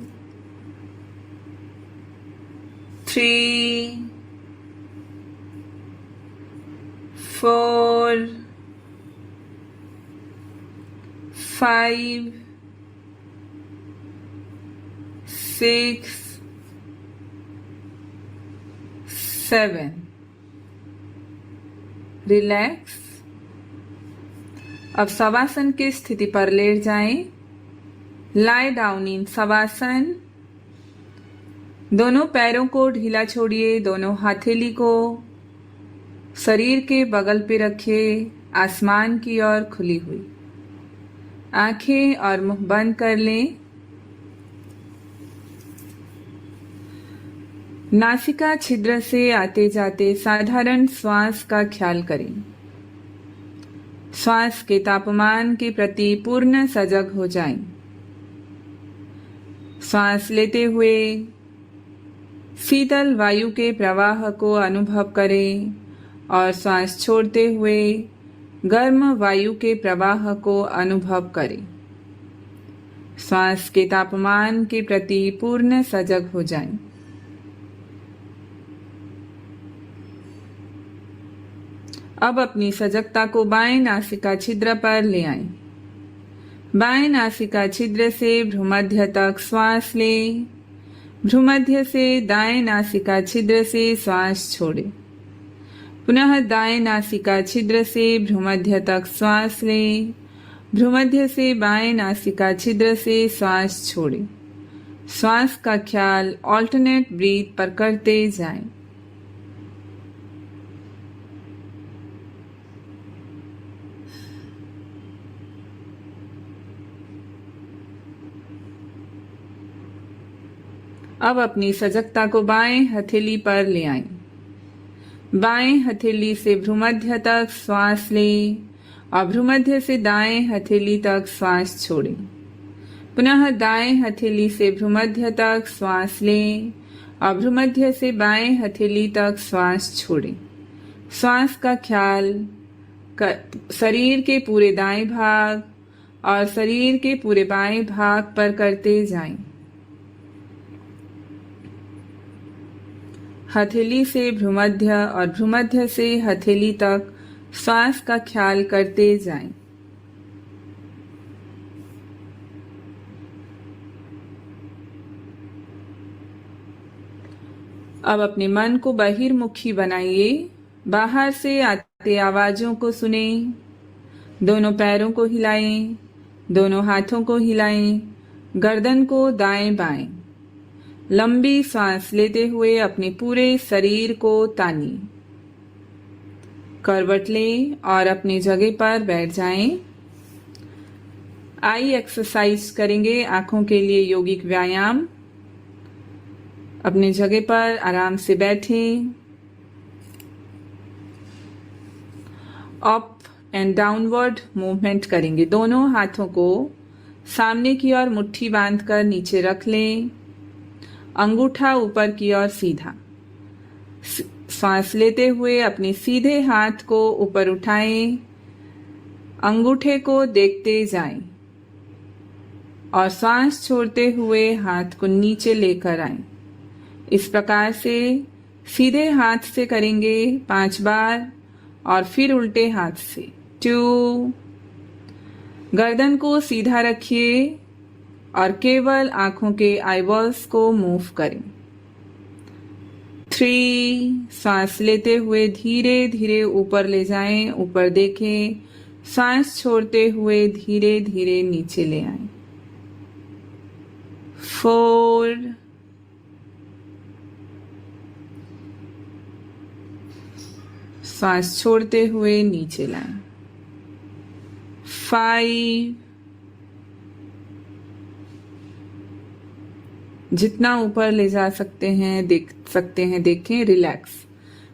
3, 4, 5, 6, 7। रिलैक्स। अब शवासन की स्थिति पर लेट जाएं। Lie down in shavasana. दोनों पैरों को ढीला छोड़िए, दोनों हथेली को शरीर के बगल पे रखिए, आसमान की ओर खुली हुई। आंखें और मुंह बंद कर लें। नासिका छिद्र से आते जाते साधारण श्वास का ख्याल करें। श्वास के तापमान के प्रति पूर्ण सजग हो जाएं। श्वास लेते हुए शीतल वायु के प्रवाह को अनुभव करें और श्वास छोड़ते हुए गर्म वायु के प्रवाह को अनुभव करें। श्वास के तापमान के प्रति पूर्ण सजग हो जाएं। अब अपनी सजगता को बाएं नासिका छिद्र पर ले आएं। बाएं नासिका छिद्र से भ्रूमध्य तक श्वास लें। भ्रूमध्य से दाएं नासिका छिद्र से श्वास छोड़ें। पुनः दाएं नासिका छिद्र से भ्रूमध्य तक श्वास लें। भ्रूमध्य से बाएं नासिका छिद्र से श्वास छोड़ें। श्वास का ख्याल ऑल्टरनेट ब्रीथ पर करते जाएं। अब अपनी सजगता को बाएं हथेली पर ले आएं। बाएं हथेली से भ्रूमध्य तक श्वास लें और भ्रूमध्य से दाएं हथेली तक श्वास छोड़ें। पुनः दाएं हथेली से भ्रूमध्य तक श्वास लें और भ्रूमध्य से बाएं हथेली तक श्वास छोड़ें। श्वास का ख्याल शरीर के पूरे दाएं भाग और शरीर के पूरे बाएं भाग पर करते जाएं। हथेली से भ्रूमध्य और भ्रूमध्य से हथेली तक श्वास का ख्याल करते जाएं। अब अपने मन को बहिर्मुखी बनाइए। बाहर से आते आवाजों को सुने। दोनों पैरों को हिलाएं, दोनों हाथों को हिलाएं, गर्दन को दाएं बाएं। लंबी सांस लेते हुए अपने पूरे शरीर को तानिए। करवट लें और अपनी जगह पर बैठ जाएं। आई एक्सरसाइज करेंगे, आंखों के लिए यौगिक व्यायाम। अपनी जगह पर आराम से बैठें। अप एंड डाउनवर्ड मूवमेंट करेंगे। दोनों हाथों को सामने की ओर मुट्ठी बांधकर नीचे रख लें। अंगूठा ऊपर की ओर सीधा। सांस लेते हुए अपने सीधे हाथ को ऊपर उठाएं। अंगूठे को देखते जाएं और सांस छोड़ते हुए हाथ को नीचे लेकर आएं। इस प्रकार से सीधे हाथ से करेंगे 5 बार और फिर उल्टे हाथ से 2। गर्दन को सीधा रखिए और केवल आंखों के आईबॉल्स को मूव करें। 3। सांस लेते हुए धीरे धीरे ऊपर ले जाएं, ऊपर देखें। सांस छोड़ते हुए धीरे धीरे नीचे ले आएं। 4। सांस छोड़ते हुए नीचे लाएं। 5। जितना ऊपर ले जा सकते हैं देखें। रिलैक्स।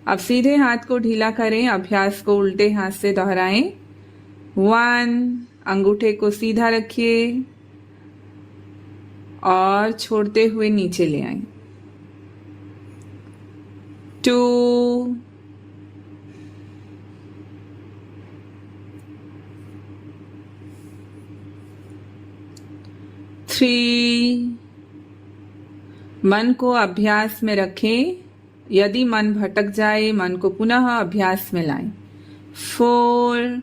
अब सीधे हाथ को ढीला करें। अभ्यास को उल्टे हाथ से दोहराएं। 1। अंगूठे को सीधा रखिए और छोड़ते हुए नीचे ले आएं। 2। 3। मन को अभ्यास में रखें। यदि मन भटक जाए, मन को पुनः अभ्यास में लाएं। 4।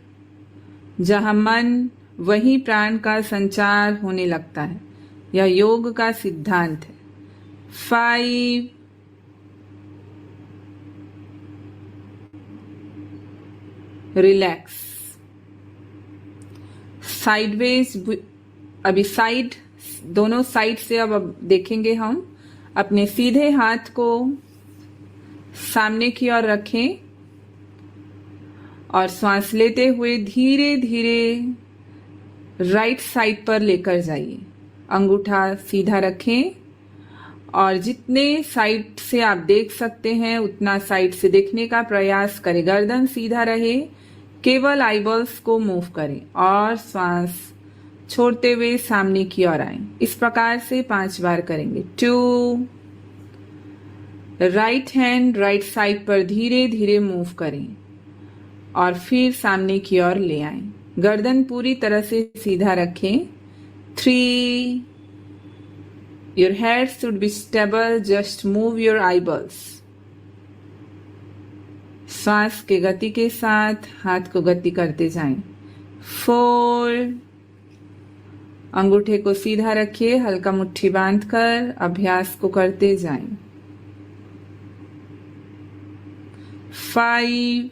जहां मन वहीं प्राण का संचार होने लगता है। यह योग का सिद्धांत है। 5। रिलैक्स। साइडवेज। अभी दोनों साइड से अब देखेंगे हम। अपने सीधे हाथ को सामने की ओर रखें और सांस लेते हुए धीरे धीरे राइट साइड पर लेकर जाइए। अंगूठा सीधा रखें और जितने साइड से आप देख सकते हैं उतना साइड से देखने का प्रयास करें। गर्दन सीधा रहे, केवल आईबॉल्स को मूव करें और सांस छोड़ते हुए सामने की ओर आएं। इस प्रकार से 5 बार करेंगे। 2। राइट हैंड राइट साइड पर धीरे धीरे मूव करें और फिर सामने की ओर ले आएं। गर्दन पूरी तरह से सीधा रखें। 3। Your head should be stable, just move your eyeballs. सांस के गति के साथ हाथ को गति करते जाएं। 4। अंगूठे को सीधा रखिए, हल्का मुट्ठी बांधकर अभ्यास को करते जाएं। 5।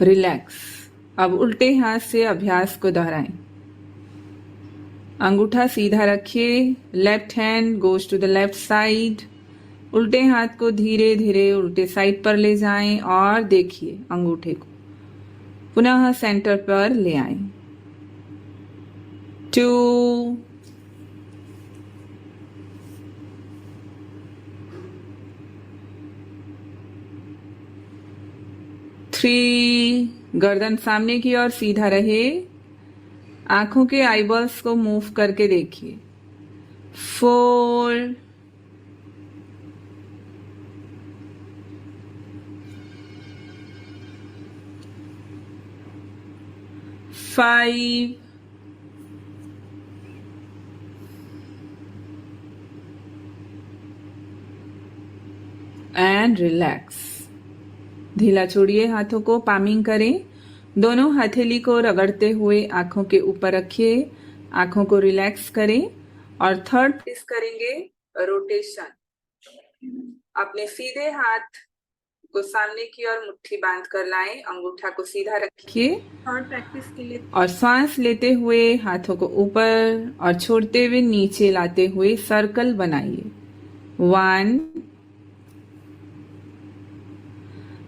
रिलैक्स। अब उल्टे हाथ से अभ्यास को दोहराएं। अंगूठा सीधा रखिए। Left hand goes to the left side. उल्टे हाथ को धीरे धीरे उल्टे साइड पर ले जाएं और देखिए अंगूठे को पुनः सेंटर पर ले आएं। 2। 3। गर्दन सामने की ओर सीधा रहे। आंखों के आईबॉल्स को मूव करके देखिए। 4। 5। And relax. ढीला छोड़िए हाथों को, पामिंग करें। दोनों हथेली को रगड़ते हुए आंखों के ऊपर रखिए। आंखों को रिलैक्स करें और थर्ड प्रैक्टिस करेंगे रोटेशन। अपने सीधे हाथ को सामने की ओर मुट्ठी बांध कर लाएं। अंगूठा को सीधा रखिए थर्ड प्रैक्टिस के लिए और सांस लेते हुए हाथों को ऊपर और छोड़ते हुए नीचे लाते हुए सर्कल बनाइए। 1।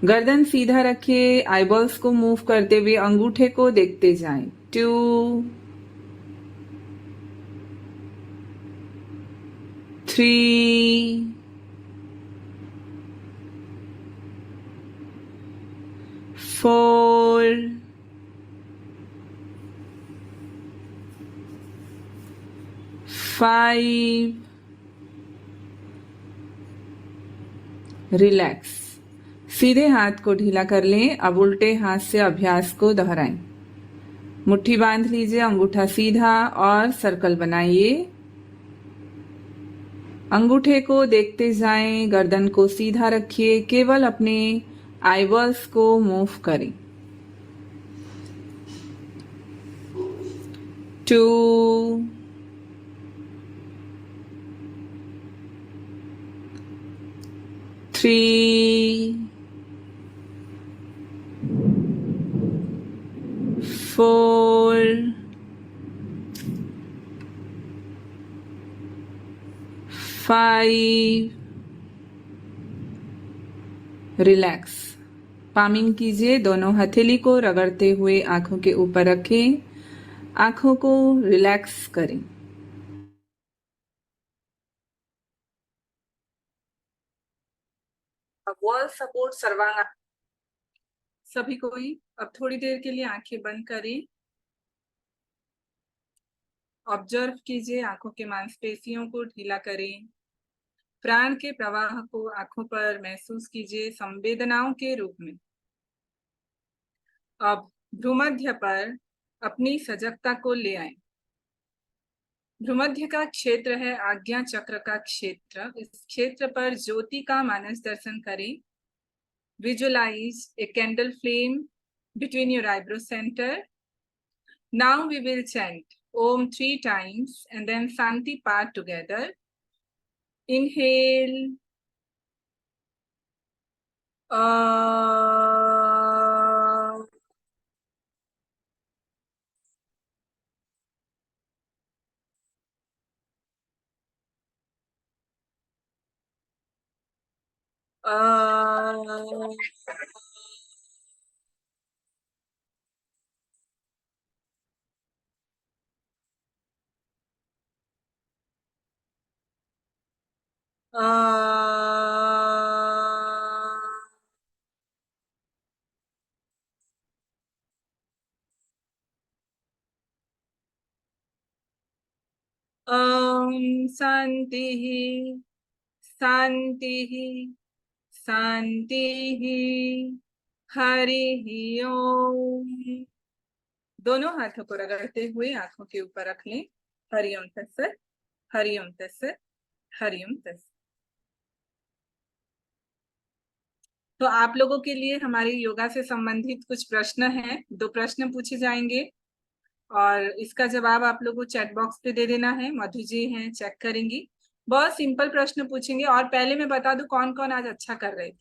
गर्दन सीधा रखिए, आईबॉल्स को मूव करते हुए अंगूठे को देखते जाएं। 2। 3। 4 5 रिलैक्स। सीधे हाथ को ढीला कर लें। अब उल्टे हाथ से अभ्यास को दोहराएं। मुट्ठी बांध लीजिए, अंगूठा सीधा और सर्कल बनाइए। अंगूठे को देखते जाएं, गर्दन को सीधा रखिए, केवल अपने आईबॉल्स को मूव करें। 2 3 4 5 रिलैक्स। पामिंग कीजिए, दोनों हथेली को रगड़ते हुए आंखों के ऊपर रखें। आंखों को रिलैक्स करें। वॉल सपोर्ट सर्वांग। सभी कोई अब थोड़ी देर के लिए आंखें बंद करें। ऑब्जर्व कीजिए, आंखों के मांसपेशियों को ढीला करें। प्राण के प्रवाह को आंखों पर महसूस कीजिए संवेदनाओं के रूप में। अब भ्रूमध्य पर अपनी सजगता को ले आए। भ्रूमध्य का क्षेत्र है आज्ञा चक्र का क्षेत्र। इस क्षेत्र पर ज्योति का मानस दर्शन करें। Visualize a candle flame between your eyebrow center. Now we will chant Om 3 times and then Santi part together. Inhale. शांति शांति शांति। हरि ओम। दोनों हाथों को रगड़ते हुए आंखों के ऊपर रख लें। हरि ओम तत्सत, हरि ओम तत्सत, हरि ओम तत्सत। तो आप लोगों के लिए हमारे योगा से संबंधित कुछ प्रश्न हैं। 2 प्रश्न पूछे जाएंगे और इसका जवाब आप लोगों को चैट बॉक्स पे दे देना है। मधु जी हैं, चेक करेंगी। बहुत सिंपल प्रश्न पूछेंगे और पहले मैं बता दूं कौन कौन आज अच्छा कर रहे थे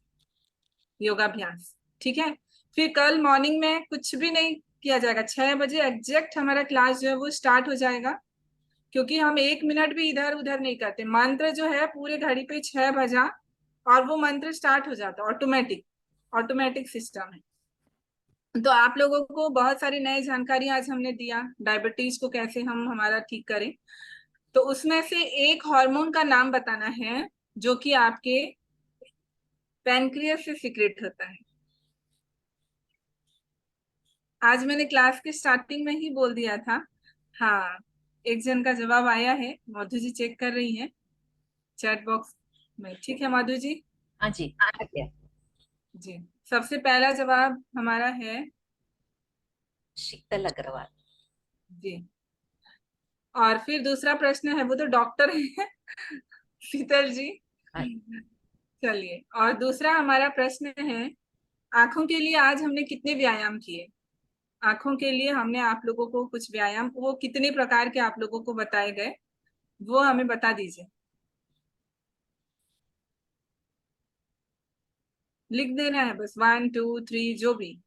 योगाभ्यास, ठीक है। फिर कल मॉर्निंग में कुछ भी नहीं किया जाएगा। 6 बजे एग्जैक्ट हमारा क्लास जो है वो स्टार्ट हो जाएगा, क्योंकि हम 1 मिनट भी इधर उधर नहीं करते। मंत्र जो है पूरे घड़ी पे 6 बजा और वो मंत्र स्टार्ट हो जाता है। ऑटोमेटिक सिस्टम है। तो आप लोगों को बहुत सारी नई जानकारी आज हमने दिया। डायबिटीज को कैसे हम हमारा ठीक करें, तो उसमें से एक हार्मोन का नाम बताना है जो कि आपके पैनक्रियास से सीक्रेट होता है। आज मैंने क्लास के स्टार्टिंग में ही बोल दिया था। हाँ, एक जन का जवाब आया है। मधु जी चेक कर रही हैं चैट बॉक्स में। ठीक है मधु जी? हाँ जी, आ गया। जी, सबसे पहला जवाब हमारा है शीतल अग्रवाल जी। और फिर दूसरा प्रश्न है, वो तो डॉक्टर है शीतल जी। चलिए, और दूसरा हमारा प्रश्न है, आंखों के लिए आज हमने कितने व्यायाम किए? आंखों के लिए हमने आप लोगों को कुछ व्यायाम, वो कितने प्रकार के आप लोगों को बताए गए, वो हमें बता दीजिए। लिख देना है बस, 1 2 3 जो भी।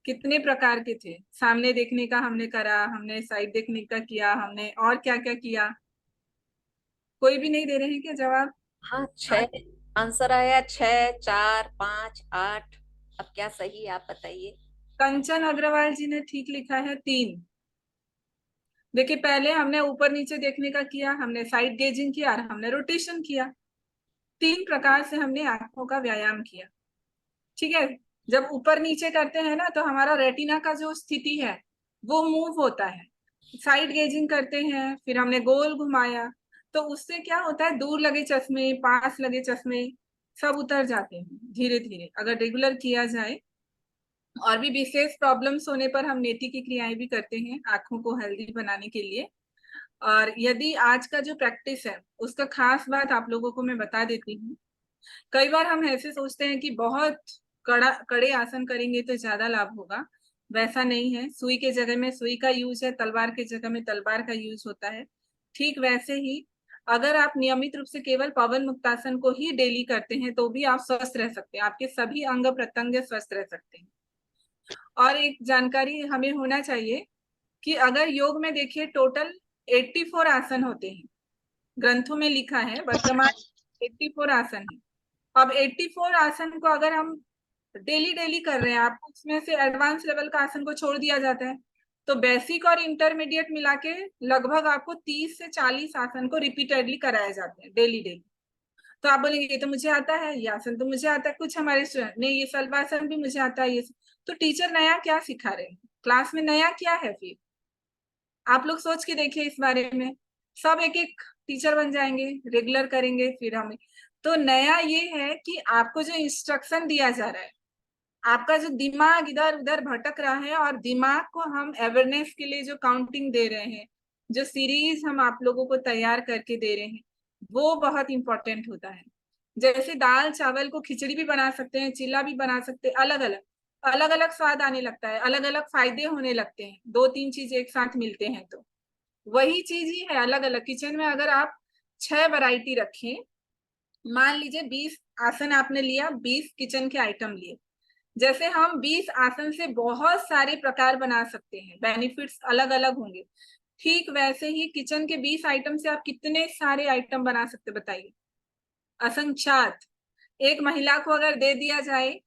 कितने प्रकार के थे? सामने देखने का हमने करा, हमने साइड देखने का किया, हमने और क्या क्या किया? कोई भी नहीं दे रहे हैं क्या जवाब? हाँ, 6 आंसर आया। 6 4 5 8। अब क्या सही है आप बताइए। कंचन अग्रवाल जी ने ठीक लिखा है 3। देखिए, पहले हमने ऊपर नीचे देखने का किया, हमने साइड गेजिंग किया और हमने रोटेशन किया। 3 प्रकार से हमने आंखों का व्यायाम किया, ठीक है। जब ऊपर नीचे करते हैं ना तो हमारा रेटिना का जो स्थिति है वो मूव होता है। साइड गेजिंग करते हैं, फिर हमने गोल घुमाया, तो उससे क्या होता है, दूर लगे चश्मे, पास लगे चश्मे सब उतर जाते हैं धीरे धीरे अगर रेगुलर किया जाए। और भी विशेष प्रॉब्लम्स होने पर हम नेति की क्रियाएं भी करते हैं आंखों को हेल्दी बनाने के लिए। और यदि आज का जो प्रैक्टिस है उसका खास बात आप लोगों को मैं बता देती हूँ। कई बार हम ऐसे सोचते हैं कि बहुत कड़े आसन करेंगे तो ज्यादा लाभ होगा, वैसा नहीं है। सुई के जगह में सुई का यूज है, तलवार के जगह में तलवार का यूज होता है। ठीक वैसे ही अगर आप नियमित रूप से केवल पवन मुक्तासन को ही डेली करते हैं तो भी आप स्वस्थ रह सकते हैं, आपके सभी अंग प्रत्यंग स्वस्थ रह सकते हैं। और एक जानकारी हमें होना चाहिए कि अगर योग में देखिए टोटल 84 आसन होते हैं, ग्रंथों में लिखा है वर्तमान 84 आसन है। अब 84 आसन को अगर हम डेली डेली कर रहे हैं, आपको उसमें से एडवांस लेवल का आसन को छोड़ दिया जाता है, तो बेसिक और इंटरमीडिएट मिला के लगभग आपको 30 से 40 आसन को रिपीटेडली कराए जाते हैं डेली डेली। तो आप बोलेंगे ये तो मुझे आता है, ये आसन तो मुझे आता है, कुछ हमारे स्टूडेंट नहीं ये शल्वासन भी मुझे आता है, ये तो टीचर नया क्या सिखा रहे हैं क्लास में, नया क्या है? फिर आप लोग सोच के देखिए इस बारे में। सब एक एक टीचर बन जाएंगे, रेगुलर करेंगे फिर हमें। तो नया ये है कि आपको जो इंस्ट्रक्शन दिया जा रहा है, आपका जो दिमाग इधर उधर भटक रहा है और दिमाग को हम अवेयरनेस के लिए जो काउंटिंग दे रहे हैं, जो सीरीज हम आप लोगों को तैयार करके दे रहे हैं, वो बहुत इंपॉर्टेंट होता है। जैसे दाल चावल को खिचड़ी भी बना सकते हैं, चिल्ला भी बना सकते हैं, अलग अलग अलग अलग स्वाद आने लगता है, अलग अलग फायदे होने लगते हैं, दो तीन चीज एक साथ मिलते हैं तो वही चीज ही है। अलग अलग किचन में अगर आप 6 वैरायटी रखें, मान लीजिए 20 आसन आपने लिया, 20 किचन के आइटम लिए, जैसे हम 20 आसन से बहुत सारे प्रकार बना सकते हैं, बेनिफिट्स अलग अलग होंगे, ठीक वैसे ही किचन के 20 आइटम से आप कितने सारे आइटम बना सकते बताइए, असंख्यात। एक महिला को अगर दे दिया जाए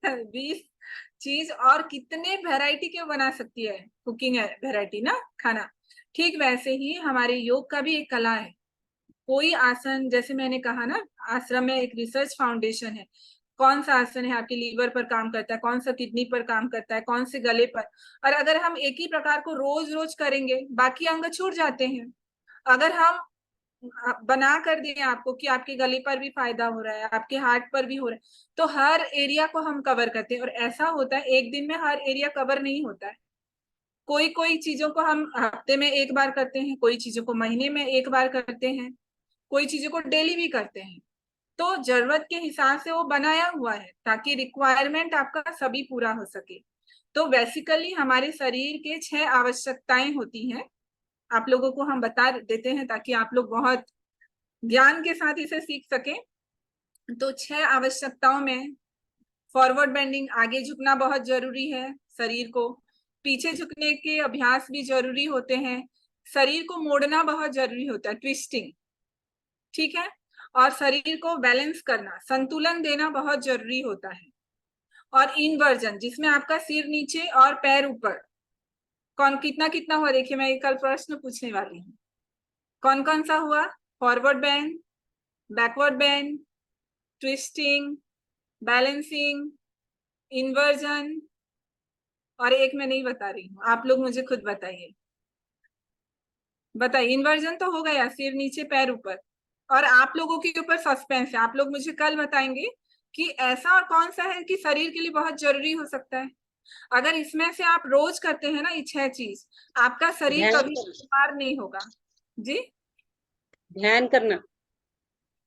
20 चीज, और कितने वैरायटी के बना सकती है, कुकिंग है वैरायटी ना, खाना। ठीक वैसे ही हमारे योग का भी एक कला है। कोई आसन, जैसे मैंने कहा ना, आश्रम में एक रिसर्च फाउंडेशन है, कौन सा आसन है आपके लीवर पर काम करता है, कौन सा किडनी पर काम करता है, कौन से गले पर। और अगर हम एक ही प्रकार को रोज रोज करेंगे बाकी अंग छूट जाते हैं। अगर हम बना कर दें आपको कि आपके गले पर भी फायदा हो रहा है, आपके हार्ट पर भी हो रहा है, तो हर एरिया को हम कवर करते हैं। और ऐसा होता है एक दिन में हर एरिया कवर नहीं होता है, कोई कोई चीजों को हम हफ्ते में एक बार करते हैं, कोई चीजों को महीने में एक बार करते हैं, कोई चीजों को डेली भी करते हैं। तो जरूरत के हिसाब से वो बनाया हुआ है ताकि रिक्वायरमेंट आपका सभी पूरा हो सके। तो बेसिकली हमारे शरीर के 6 आवश्यकताएं होती हैं, आप लोगों को हम बता देते हैं ताकि आप लोग बहुत ज्ञान के साथ इसे सीख सकें। तो 6 आवश्यकताओं में फॉरवर्ड बेंडिंग, आगे झुकना बहुत जरूरी है शरीर को, पीछे झुकने के अभ्यास भी जरूरी होते हैं, शरीर को मोड़ना बहुत जरूरी होता है, ट्विस्टिंग, ठीक है, और शरीर को बैलेंस करना, संतुलन देना बहुत जरूरी होता है। और इनवर्जन, जिसमें आपका सिर नीचे और पैर ऊपर, कौन कितना कितना हुआ देखिए, मैं एक कल प्रश्न पूछने वाली हूँ, कौन कौन सा हुआ? Forward bend, backward bend, twisting, balancing, inversion, और एक मैं नहीं बता रही हूँ, आप लोग मुझे खुद बताइए। बताइए, इन्वर्जन तो हो गया, सिर नीचे पैर ऊपर, और आप लोगों के ऊपर सस्पेंस है, आप लोग मुझे कल बताएंगे कि ऐसा और कौन सा है कि शरीर के लिए बहुत जरूरी हो सकता है। अगर इसमें से आप रोज करते हैं ना ये 6 चीज, आपका शरीर कभी बीमार नहीं होगा। जी, ध्यान करना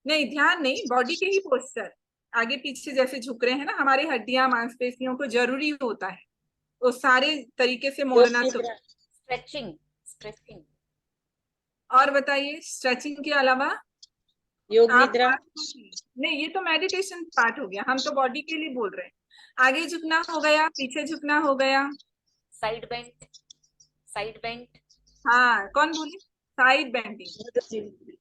नहीं ध्यान नहीं, बॉडी के ही पोस्चर, आगे पीछे जैसे झुक रहे हैं ना, हमारी हड्डियां मांसपेशियों को जरूरी होता है वो सारे तरीके से मोड़ना। तो स्ट्रेचिंग स्ट्रेचिंग और बताइए, स्ट्रेचिंग के अलावा योग आप निद्रा। नहीं, ये तो मेडिटेशन पार्ट हो गया, हम तो बॉडी के लिए बोल रहे हैं। आगे झुकना हो गया, पीछे झुकना हो गया, साइड बेंड साइड बेंड हाँ कौन बोले, साइड बेंडिंग,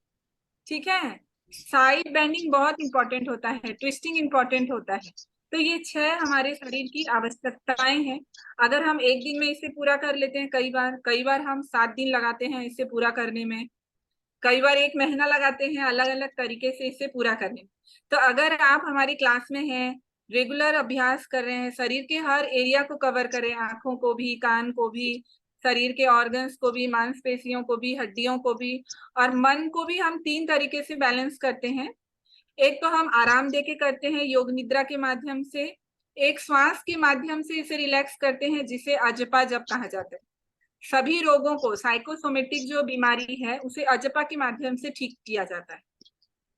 ठीक है, साइड बेंडिंग बहुत इंपॉर्टेंट होता है, ट्विस्टिंग इंपॉर्टेंट होता है। तो ये 6 हमारे शरीर की आवश्यकताएं हैं। अगर हम एक दिन में इसे पूरा कर लेते हैं, कई बार हम 7 दिन लगाते हैं इसे पूरा करने में, कई बार 1 महीना लगाते हैं अलग अलग तरीके से इसे पूरा करने में। तो अगर आप हमारी क्लास में हैं रेगुलर अभ्यास कर रहे हैं, शरीर के हर एरिया को कवर करें, आंखों को भी, कान को भी, शरीर के ऑर्गन्स को भी, मांसपेशियों को भी, हड्डियों को भी, और मन को भी हम 3 तरीके से बैलेंस करते हैं। एक तो हम आराम देके करते हैं योग निद्रा के माध्यम से, एक श्वास के माध्यम से इसे रिलैक्स करते हैं जिसे अजपा जप कहा जाता है। सभी रोगों को, साइकोसोमेटिक जो बीमारी है उसे अजपा के माध्यम से ठीक किया जाता है,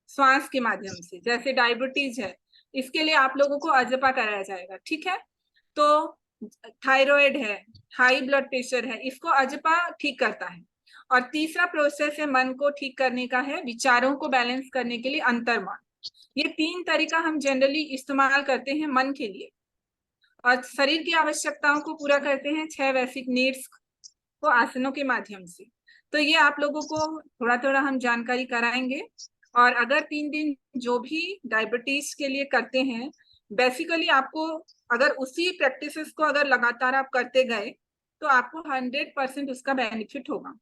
श्वास के माध्यम से। जैसे डायबिटीज है, इसके लिए आप लोगों को अजपा कराया जाएगा, ठीक है। तो थायराइड है, हाई ब्लड प्रेशर है, इसको अजपा ठीक करता है। और तीसरा प्रोसेस है मन को ठीक करने का, है विचारों को बैलेंस करने के लिए अंतर्मन। ये 3 तरीका हम जनरली इस्तेमाल करते हैं मन के लिए, और शरीर की आवश्यकताओं को पूरा करते हैं 6 बेसिक नीड्स को आसनों के माध्यम से। तो ये आप लोगों को थोड़ा थोड़ा हम जानकारी कराएंगे। और अगर 3 दिन जो भी डायबिटीज के लिए करते हैं, बेसिकली आपको अगर उसी प्रैक्टिसेस को अगर लगातार आप करते गए तो आपको 100% उसका बेनिफिट होगा,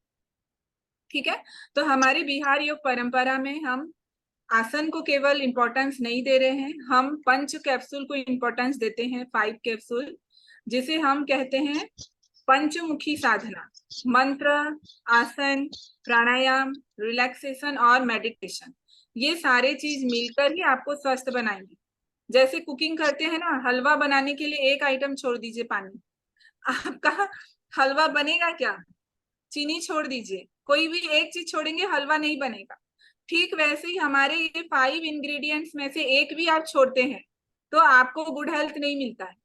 ठीक है। तो हमारी बिहार योग परंपरा में हम आसन को केवल इंपॉर्टेंस नहीं दे रहे हैं, हम पंच कैप्सूल को इंपॉर्टेंस देते हैं, 5 कैप्सूल, जिसे हम कहते हैं पंचमुखी साधना। मंत्र, आसन, प्राणायाम, रिलैक्सेशन और मेडिटेशन, ये सारे चीज मिलकर ही आपको स्वस्थ बनाएंगे। जैसे कुकिंग करते हैं ना, हलवा बनाने के लिए एक आइटम छोड़ दीजिए, पानी, आपका हलवा बनेगा क्या? चीनी छोड़ दीजिए, कोई भी एक चीज छोड़ेंगे हलवा नहीं बनेगा। ठीक वैसे ही हमारे ये 5 इंग्रेडिएंट्स में से एक भी आप छोड़ते हैं तो आपको गुड हेल्थ नहीं मिलता है।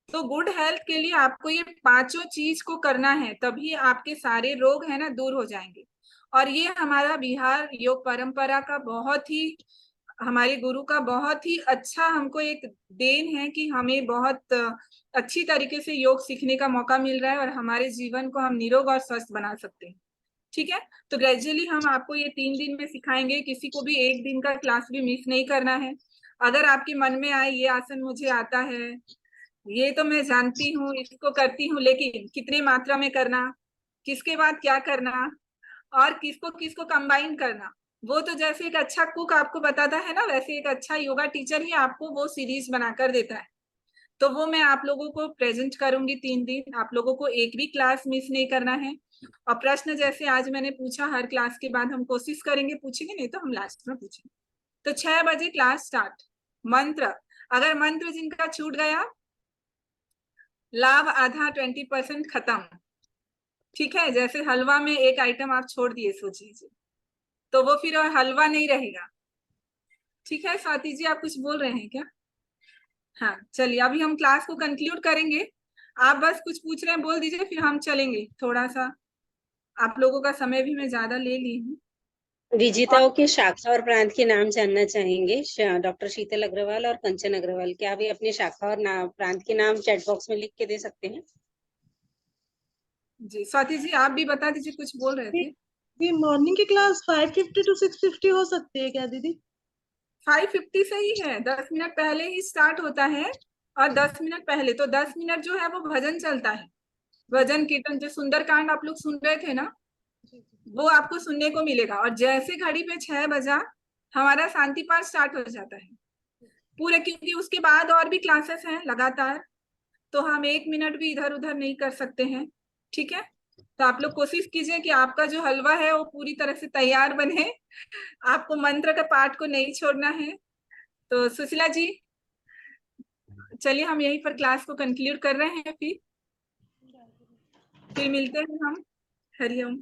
तो गुड हेल्थ के लिए आपको ये 5 चीज को करना है, तभी आपके सारे रोग है ना दूर हो जाएंगे। और ये हमारा बिहार योग परंपरा का बहुत ही, हमारे गुरु का बहुत ही अच्छा हमको एक देन है कि हमें बहुत अच्छी तरीके से योग सीखने का मौका मिल रहा है और हमारे जीवन को हम निरोग और स्वस्थ बना सकते हैं, ठीक है। तो ग्रेजुअली हम आपको ये 3 दिन में सिखाएंगे, किसी को भी एक दिन का क्लास भी मिस नहीं करना है। अगर आपके मन में आए ये आसन मुझे आता है, ये तो मैं जानती हूँ, इसको करती हूँ, लेकिन कितने मात्रा में करना, किसके बाद क्या करना, और किसको किसको कंबाइन करना, वो तो जैसे एक अच्छा कुक आपको बताता है ना, वैसे एक अच्छा योगा टीचर ही आपको वो सीरीज बनाकर देता है। तो वो मैं आप लोगों को प्रेजेंट करूंगी 3 दिन, आप लोगों को एक भी क्लास मिस नहीं करना है। और प्रश्न जैसे आज मैंने पूछा, हर क्लास के बाद हम कोशिश करेंगे पूछेंगे, नहीं तो हम लास्ट में पूछेंगे। तो 6 बजे क्लास स्टार्ट। मंत्र, अगर मंत्र जिनका छूट गया, लाभ आधा 20% खत्म, ठीक है। जैसे हलवा में एक आइटम आप छोड़ दिए सोच लीजिए, तो वो फिर हलवा नहीं रहेगा, ठीक है। स्वाति जी आप कुछ बोल रहे हैं क्या? हाँ चलिए, अभी हम क्लास को कंक्लूड करेंगे, आप बस कुछ पूछ रहे हैं बोल दीजिए, फिर हम चलेंगे। थोड़ा सा आप लोगों का समय भी मैं ज्यादा ले ली हूँ। विजेताओं के शाखा और प्रांत के नाम जानना चाहेंगे डॉक्टर शीतल अग्रवाल और कंचन अग्रवाल। क्या वे अपने शाखा और प्रांत के नाम चैट बॉक्स में लिख के दे सकते हैं? जी स्वाति जी आप भी बता दीजिए, कुछ बोल रहे थे। ये मॉर्निंग की क्लास 5:50 to 6:50 हो सकती है क्या दीदी? 5:50 से ही है, 10 मिनट पहले ही स्टार्ट होता है। और 10 मिनट पहले तो 10 मिनट जो है वो भजन चलता है, भजन कीर्तन, जो सुंदरकांड आप लोग सुन रहे थे ना, वो आपको सुनने को मिलेगा। और जैसे घड़ी पे 6 बजा हमारा शांति पाठ स्टार्ट हो जाता है पूरे, क्योंकि उसके बाद और भी क्लासेस हैं लगातार, तो हम 1 मिनट भी इधर उधर नहीं कर सकते हैं, ठीक है। तो आप लोग कोशिश कीजिए कि आपका जो हलवा है वो पूरी तरह से तैयार बने, आपको मंत्र का पाठ को नहीं छोड़ना है। तो सुशीला जी चलिए हम यहीं पर क्लास को कंक्लूड कर रहे हैं, फिर मिलते हैं हम। हरिओम।